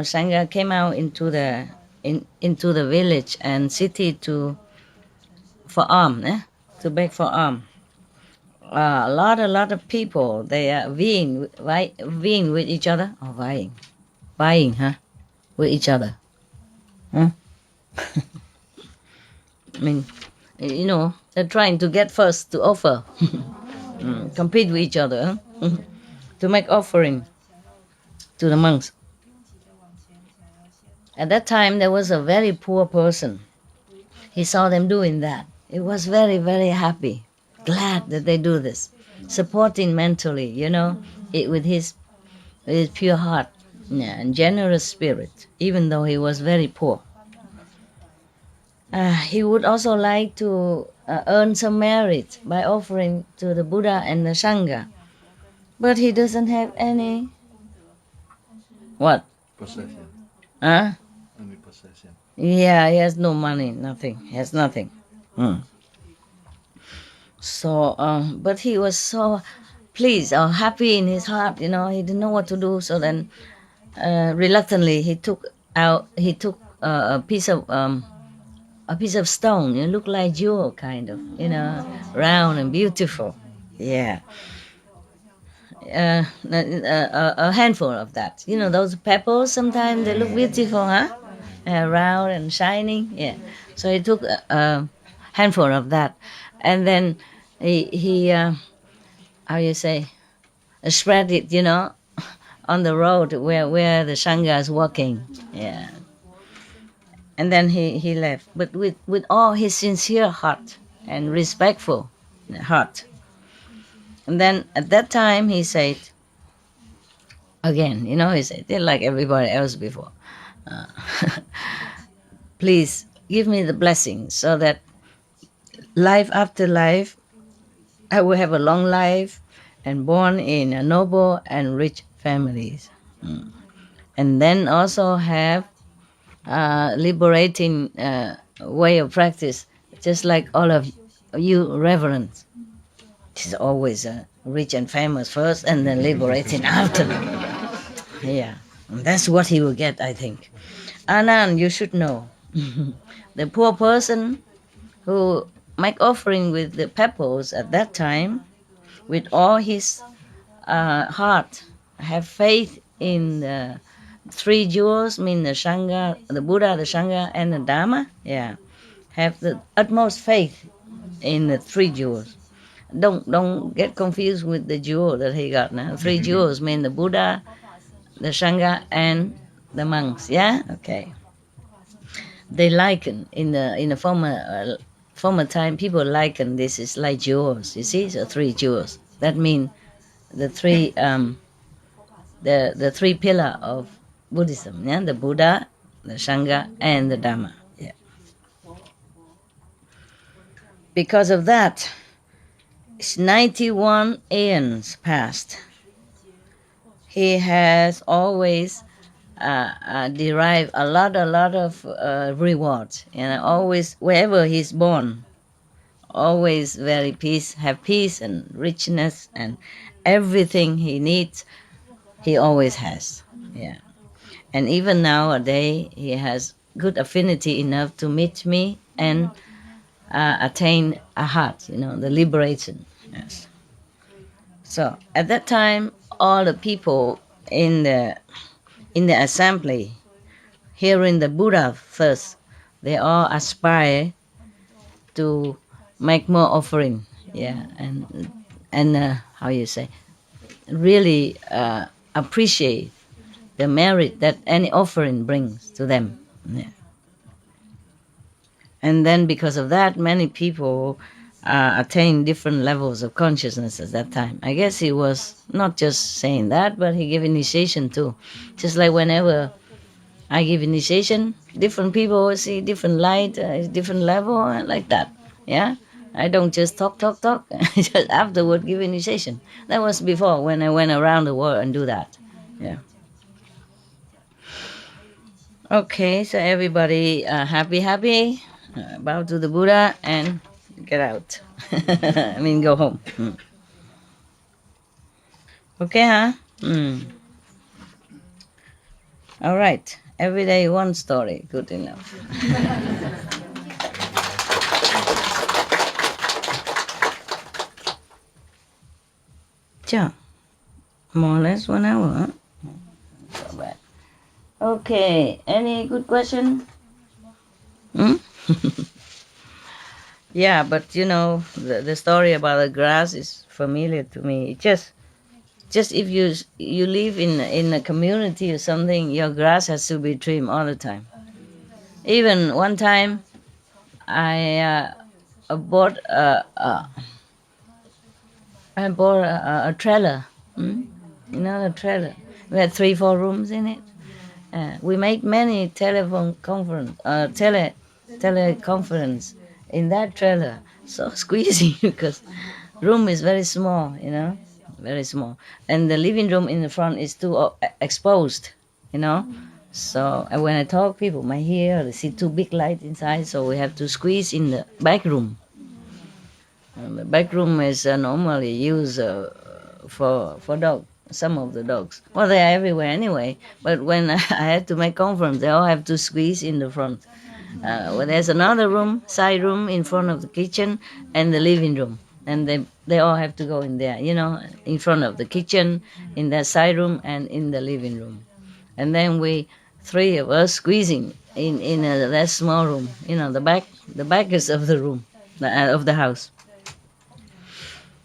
sangha came out into the village and city for alms, to beg for alms. A lot of people, they are vying with each other, or vying, with each other, huh? I mean, they're trying to get first to offer, compete with each other, to make offering to the monks. At that time, there was a very poor person. He saw them doing that. He was very, very happy, glad that they do this, supporting mentally, with his pure heart, and generous spirit, even though he was very poor. He would also like to earn some merit by offering to the Buddha and the Sangha, but he doesn't have any. What? Possession. Huh? Only possession. Yeah, he has no money, nothing. He has nothing. So, but he was so pleased or happy in his heart, he didn't know what to do. So then, reluctantly, he took a piece of stone. It looked like jewel, kind of, round and beautiful. Yeah. A handful of that. Those pebbles, sometimes they look beautiful, huh? Round and shining. Yeah. So he took a handful of that, and then he how you say, spread it, on the road where the Sangha is walking. Yeah. And then he left, but with all his sincere heart and respectful heart. And then at that time he said, again, he said, like everybody else before, please give me the blessing so that life after life I will have a long life and born in a noble and rich families. And then also have liberating way of practice, just like all of you reverends. It is always rich and famous first, and then liberating after. Yeah, and that's what he will get, I think. Anand, you should know, the poor person who make offering with the pebbles at that time, with all his heart, have faith in the three jewels, mean the Sangha, the Buddha, the Sangha, and the Dhamma. Yeah, have the utmost faith in the three jewels. Don't get confused with the jewel that he got now. Three jewels mean the Buddha, the Sangha, and the monks. Yeah, okay. They liken in the former time, people liken this is like jewels. You see, so three jewels. That means the three the three pillar of Buddhism. Yeah, the Buddha, the Sangha, and the Dhamma. Yeah. Because of that, it's 91 aeons passed. he has always derived a lot of rewards. Always, wherever he's born, always very have peace and richness, and everything he needs, he always has. Yeah. And even nowadays, he has good affinity enough to meet me and attain a heart, the liberation. Yes. So at that time, all the people in the assembly, hearing the Buddha first, they all aspire to make more offering. Yeah, and how you say, really appreciate the merit that any offering brings to them. Yeah. And then because of that, many people attain different levels of consciousness at that time. I guess he was not just saying that, but he gave initiation too. Just like whenever I give initiation, different people see different light, different level, like that. Yeah? I don't just talk. Just afterward give initiation. That was before, when I went around the world and do that. Yeah. Okay, so everybody happy, bow to the Buddha and get out. I mean, go home. Okay, huh? All right. Every day one story. Good enough. Sure. More or less 1 hour, huh? So bad. Okay. Any good question? Yeah, but the story about the grass is familiar to me. Just if you live in a community or something, your grass has to be trimmed all the time. Even one time, I bought a trailer. A trailer. We had 3-4 rooms in it. We made many teleconference in that trailer. So squeezy because room is very small, very small. And the living room in the front is too exposed, So when I talk, people might hear, they see too big light inside, so we have to squeeze in the back room. The back room is normally used for dogs. Some of the dogs. Well, they are everywhere anyway, but when I had to make conference, they all have to squeeze in the front. Well, there's another room, side room in front of the kitchen and the living room. And they all have to go in there, in front of the kitchen, in that side room and in the living room. And then we, 3 of us, squeezing in that small room, the back is of the room, of the house.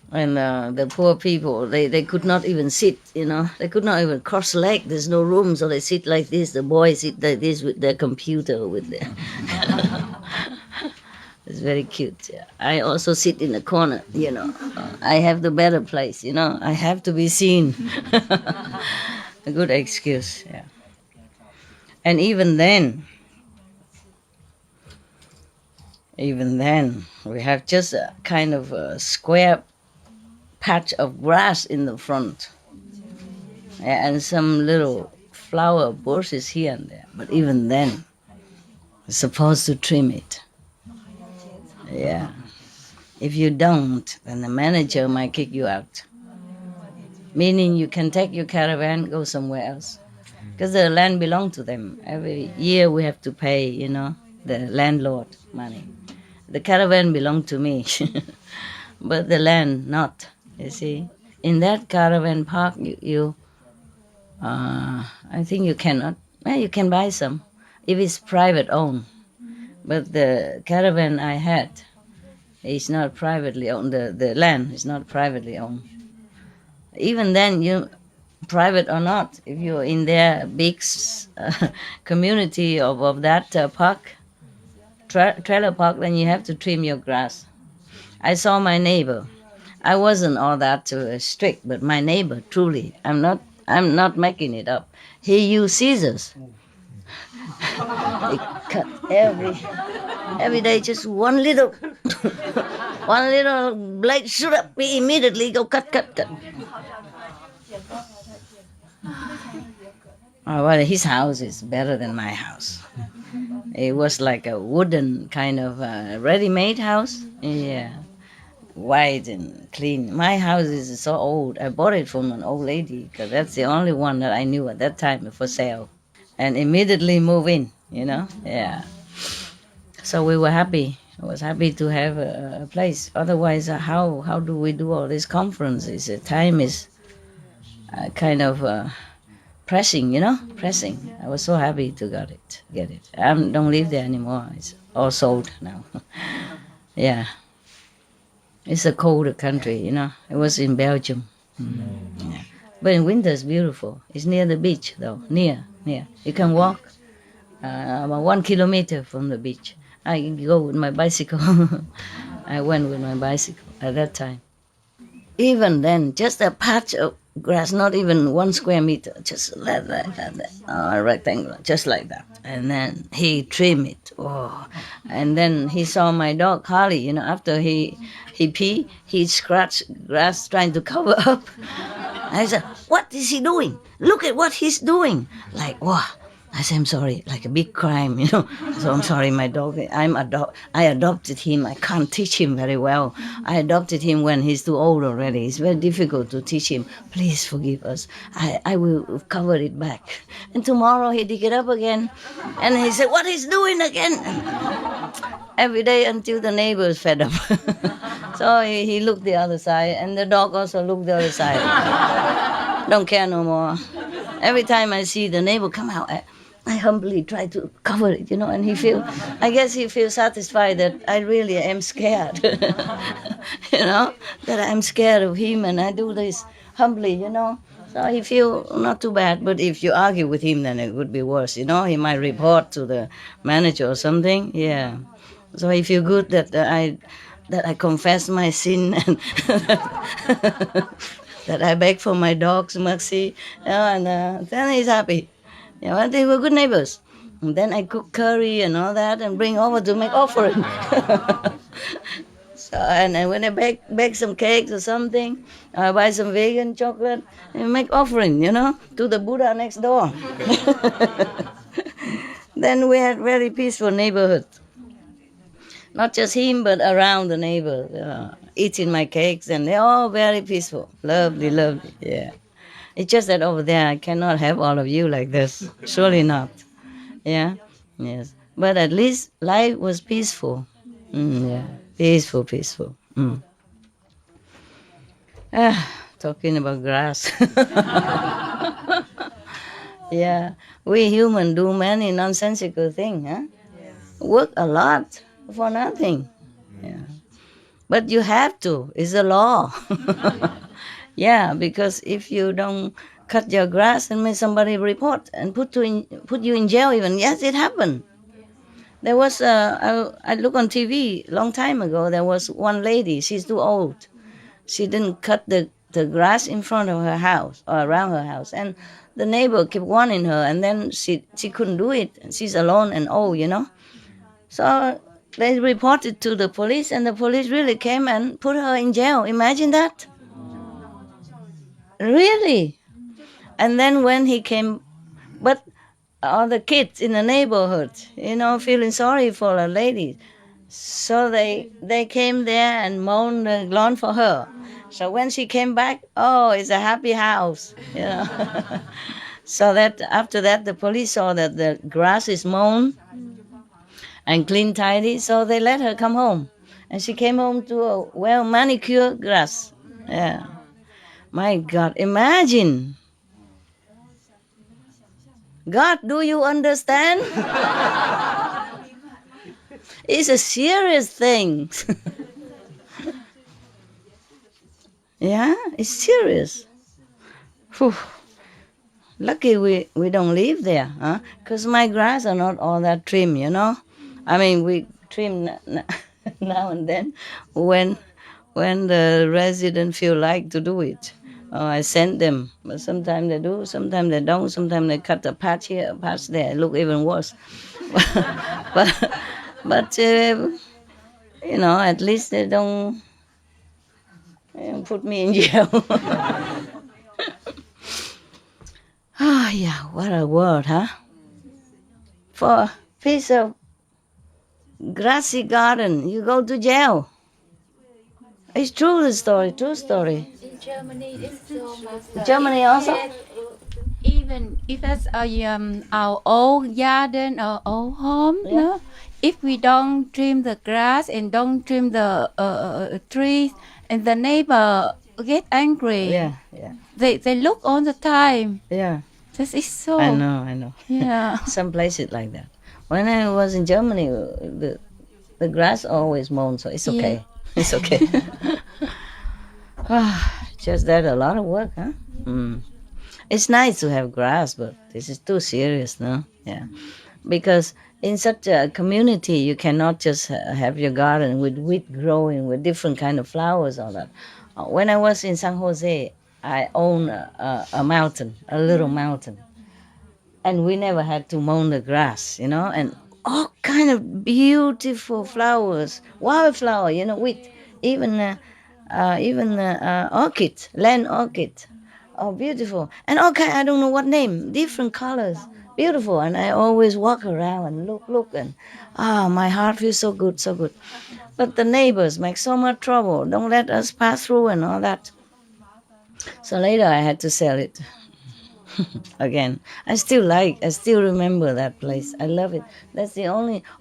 And the poor people, they could not even sit, They could not even cross leg. There's no room, so they sit like this. The boys sit like this with their computer, with their... It's very cute. Yeah. I also sit in the corner, I have the better place, I have to be seen. A good excuse, yeah. And even then, we have just a kind of a square patch of grass in the front, and some little flower bushes here and there. But even then, we're supposed to trim it. Yeah. If you don't, then the manager might kick you out. Meaning you can take your caravan, go somewhere else. Because the land belongs to them. Every year we have to pay, the landlord money. The caravan belongs to me, but the land not. You see, in that caravan park, I think you cannot. Well, you can buy some if it's private owned. But the caravan I had is not privately owned. The land is not privately owned. Even then, private or not, if you're in their big community of that park, trailer park, then you have to trim your grass. I saw my neighbor. I wasn't all that strict, but my neighbor, truly, I'm not making it up. He used scissors. He cut every day, just one little blade shoot up. He immediately go cut. Oh, well, his house is better than my house. It was like a wooden kind of ready-made house. Yeah, white and clean. My house is so old. I bought it from an old lady because that's the only one that I knew at that time for sale. And immediately move in, Yeah. So we were happy. I was happy to have a place. Otherwise, how do we do all these conferences? The time is kind of pressing, pressing. I was so happy to get it. I don't live there anymore. It's all sold now. Yeah. It's a colder country, It was in Belgium. Yeah. But in winter it's beautiful. It's near the beach, though. Near. You can walk about 1 kilometer from the beach. I go with my bicycle. I went with my bicycle at that time. Even then, just a patch of grass, not even 1 square meter, just like that, rectangular, just like that. And then he trimmed it. Oh, and then he saw my dog Harley. After he pee, he scratched grass trying to cover up. I said, "What is he doing? Look at what he's doing!" Like, wow. I said, "I'm sorry," like a big crime, So I'm sorry, my dog. I adopted him. I can't teach him very well. I adopted him when he's too old already. It's very difficult to teach him. Please forgive us. I will cover it back. And tomorrow he dig it up again. And he said, "What he's doing again?" Every day until the neighbors fed up. So he looked the other side, and the dog also looked the other side. Don't care no more. Every time I see the neighbor come out, I humbly try to cover it, and I guess he feels satisfied that I really am scared, that I'm scared of him, and I do this humbly, So he feel not too bad, but if you argue with him, then it would be worse, He might report to the manager or something, yeah. So he feel good that I confess my sin and that I beg for my dog's mercy, and then he's happy. And they were good neighbors. And then I cook curry and all that and bring over to make offering. So, and when I bake some cakes or something, I buy some vegan chocolate and make offering, to the Buddha next door. Then we had very peaceful neighborhood. Not just him, but around the neighbor, eating my cakes, and they're all very peaceful. Lovely, yeah. It's just that over there I cannot have all of you like this. Surely not. Yeah? Yes. But at least life was peaceful. Yeah. Peaceful. Talking about grass. Yeah. We human do many nonsensical things, huh? Work a lot for nothing. Yeah. But you have to. It's a law. Yeah, because if you don't cut your grass and make somebody report and put you in jail even. Yes, it happened. There was, I look on TV long time ago, there was one lady, she's too old. She didn't cut the grass in front of her house or around her house. And the neighbor kept warning her, and then she couldn't do it. She's alone and old, So they reported to the police, and the police really came and put her in jail. Imagine that. Really? And then when he came, but all the kids in the neighborhood, feeling sorry for the lady. So they came there and mowned the lawn for her. So when she came back, it's a happy house, So that after that, the police saw that the grass is mown and clean, tidy, so they let her come home. And she came home to a well-manicured grass. Yeah. My God, imagine. God, do you understand? It's a serious thing. Yeah, it's serious. Whew. Lucky we don't live there, huh? Because my grass are not all that trim, I mean, we trim now and then when the residents feel like to do it. I send them, but sometimes they do, sometimes they don't, sometimes they cut a patch here, a patch there. It look even worse. but at least they don't put me in jail. Oh yeah, what a word, huh? For a piece of grassy garden, you go to jail. It's true, the story, true story. In Germany, it's so much. Germany also? Even if that's our old garden or old home, Yeah. no? If we don't trim the grass and don't trim the trees, and the neighbor get angry, Yeah. they look all the time. Yeah. This is so. I know. Yeah. Some places like that. When I was in Germany, the grass always mown, so it's okay. Yeah. It's okay. Just that, a lot of work, huh? It's nice to have grass, but this is too serious, no? Yeah. Because in such a community, you cannot just have your garden with wheat growing, with different kind of flowers, all that. When I was in San Jose, I own a mountain, a little mountain. And we never had to mow the grass, and all kind of beautiful flowers, wildflower, with even orchid, land orchid. Oh, beautiful. And okay, I don't know what name, different colors, beautiful. And I always walk around and look, and my heart feels so good, so good. But the neighbors make so much trouble, don't let us pass through and all that. So later I had to sell it again. I still remember that place. I love it. That's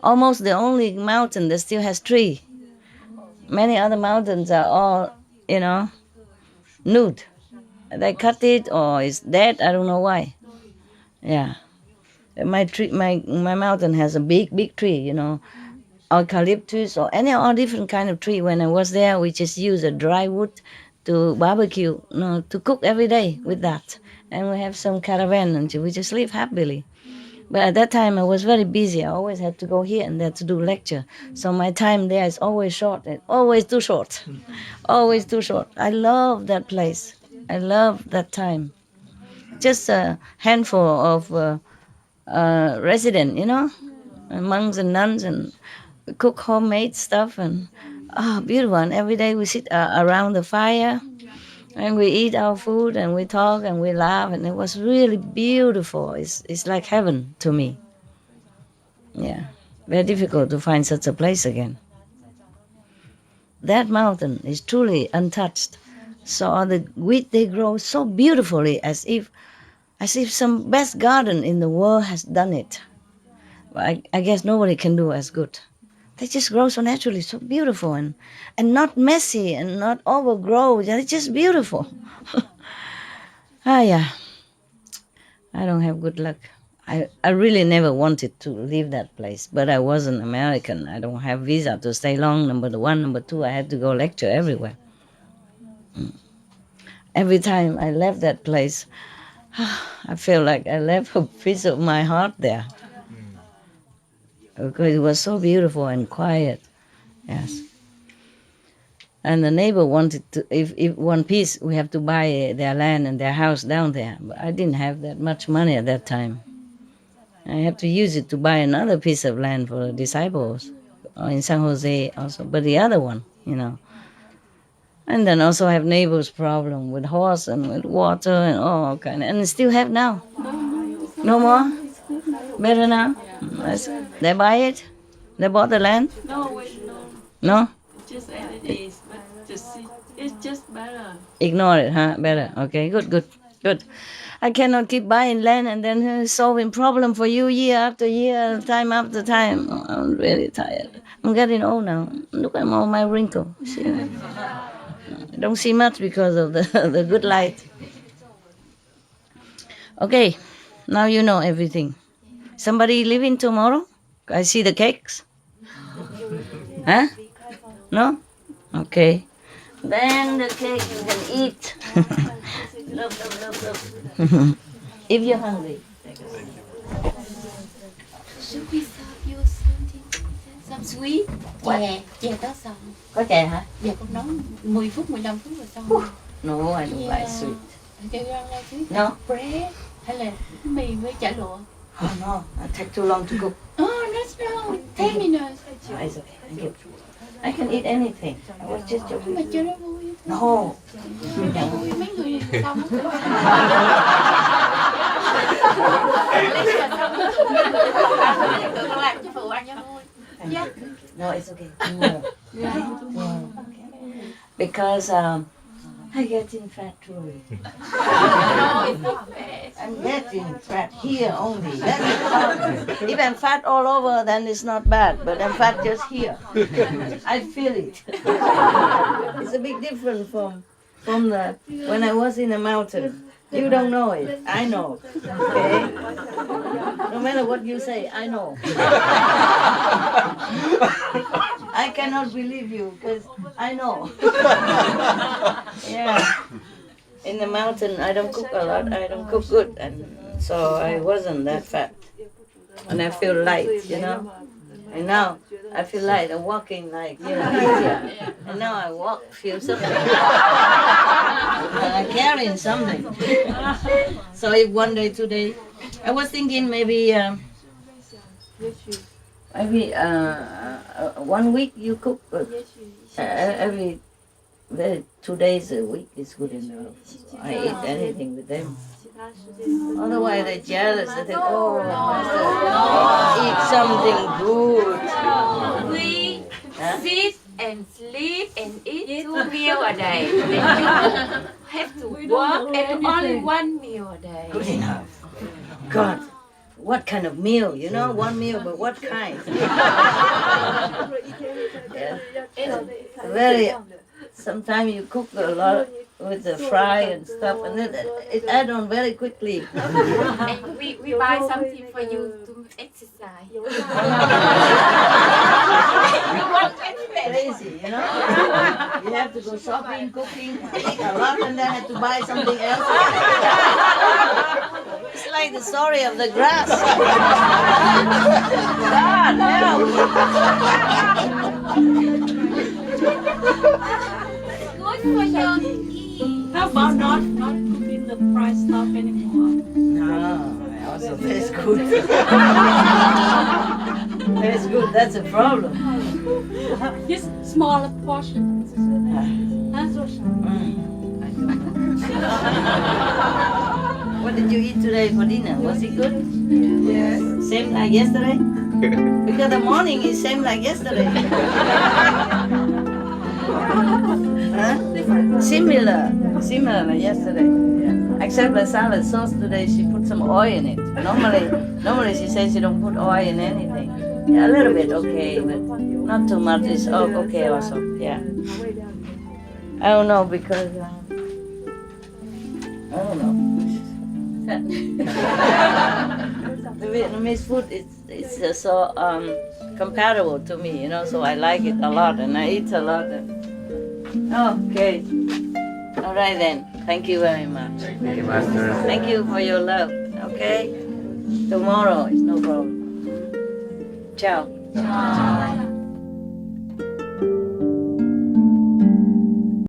almost the only mountain that still has tree. Many other mountains are all, nude. They cut it or it's dead. I don't know why. Yeah, my mountain has a big tree. Eucalyptus or all different kind of tree. When I was there, we just use a dry wood to barbecue, to cook every day with that. And we have some caravan and we just live happily. But at that time I was very busy. I always had to go here and there to do lecture. So my time there is always short, always too short. Always too short. I love that place. I love that time. Just a handful of residents, monks and nuns, and cook homemade stuff, and beautiful. And every day we sit around the fire and we eat our food and we talk and we laugh, and it was really beautiful. It's like heaven to me. Yeah, very difficult to find such a place again. That mountain is truly untouched. So the wheat, they grow so beautifully, as if some best garden in the world has done it. But I guess nobody can do as good. They just grow so naturally, so beautiful, and not messy and not overgrown. They're just beautiful. Yeah. I don't have good luck. I really never wanted to leave that place, but I was an American. I don't have visa to stay long, number one. Number two, I had to go lecture everywhere. Every time I left that place, I feel like I left a piece of my heart there. Because it was so beautiful and quiet. Yes. And the neighbor wanted to, if one piece, we have to buy their land and their house down there. But I didn't have that much money at that time. I had to use it to buy another piece of land for the disciples in San Jose also, but the other one, And then also have neighbors' problem with horse and with water and all kind of, and still have now. No more? Better now? They buy it? They bought the land? No, wait, no. No? Just as it is, but it's just better. Ignore it, huh? Better. Okay, good. I cannot keep buying land and then solving problem for you year after year, time after time. I'm really tired. I'm getting old now. Look at all my wrinkles. I don't see much because of the good light. Okay, now you know everything. Somebody leaving tomorrow? I see the cakes. Huh? No? Okay. Then the cake you can eat. Look. If you're hungry. Should we serve you something? Some sweet? Chè có xong. Có chè hả? Dạ con nấu 10 phút, 15 phút rồi xong. No, I don't like sweet. Cho con like sweet? No. Bread hay là mì với chả lụa? Oh no, it takes too long to cook. Oh, that's long. 10 minutes. No, it's okay. Thank you. I can eat anything. I was just joking. Mà chưa nó vui. No. Vui mấy người xong. Con làm cho phụ ăn cho vui. Yeah. No, it's okay. Yeah. Because I getting fat too. No, it's not bad. I'm getting fat here only. That's the problem. If I'm fat all over, then it's not bad. But I'm fat just here. I feel it. It's a big difference from the when I was in a mountain. You don't know it. I know. Okay. No matter what you say, I know. I cannot believe you because I know. Yeah. In the mountain, I don't cook a lot. I don't cook good, and so I wasn't that fat. And I feel light, you know. And now I feel light. I'm walking like, you know, easier. And now I walk, feel something. And I'm carrying something. So if one day, today, I was thinking maybe 1 week you cook, but every 2 days a week is good enough. I eat anything with them. Otherwise they're jealous. They think, oh, master, eat something good. We sit and sleep and eat 2 meals a day. And you have to work and only 1 meal a day. Good enough. God, what kind of meal? You know, 1 meal, but what kind? Yeah. Very. Sometimes you cook a lot with the fry and stuff, and then it add on very quickly. And we buy something for you to exercise. You want to exercise? Crazy, you know. You have to go shopping, cooking, eat a lot, and then have to buy something else. It's like the story of the grass. God help! Good for your kidney. How about not cooking the fried stuff anymore? No, also tastes good. Tastes good, that's a problem. Just smaller portions. What did you eat today for dinner? Was it good? Yes. Same like yesterday? Because the morning is same like yesterday. Huh? Similar like yesterday. Yeah. Except the salad sauce today, she put some oil in it. Normally she says she don't put oil in anything. Yeah, a little bit okay, but not too much. It's okay also. Yeah. I don't know because I don't know. The Vietnamese food is so compatible to me, you know. So I like it a lot, and I eat a lot. Okay. All right then. Thank you very much. Thank you, Master. Thank you for your love. Okay. Tomorrow is no problem. Ciao.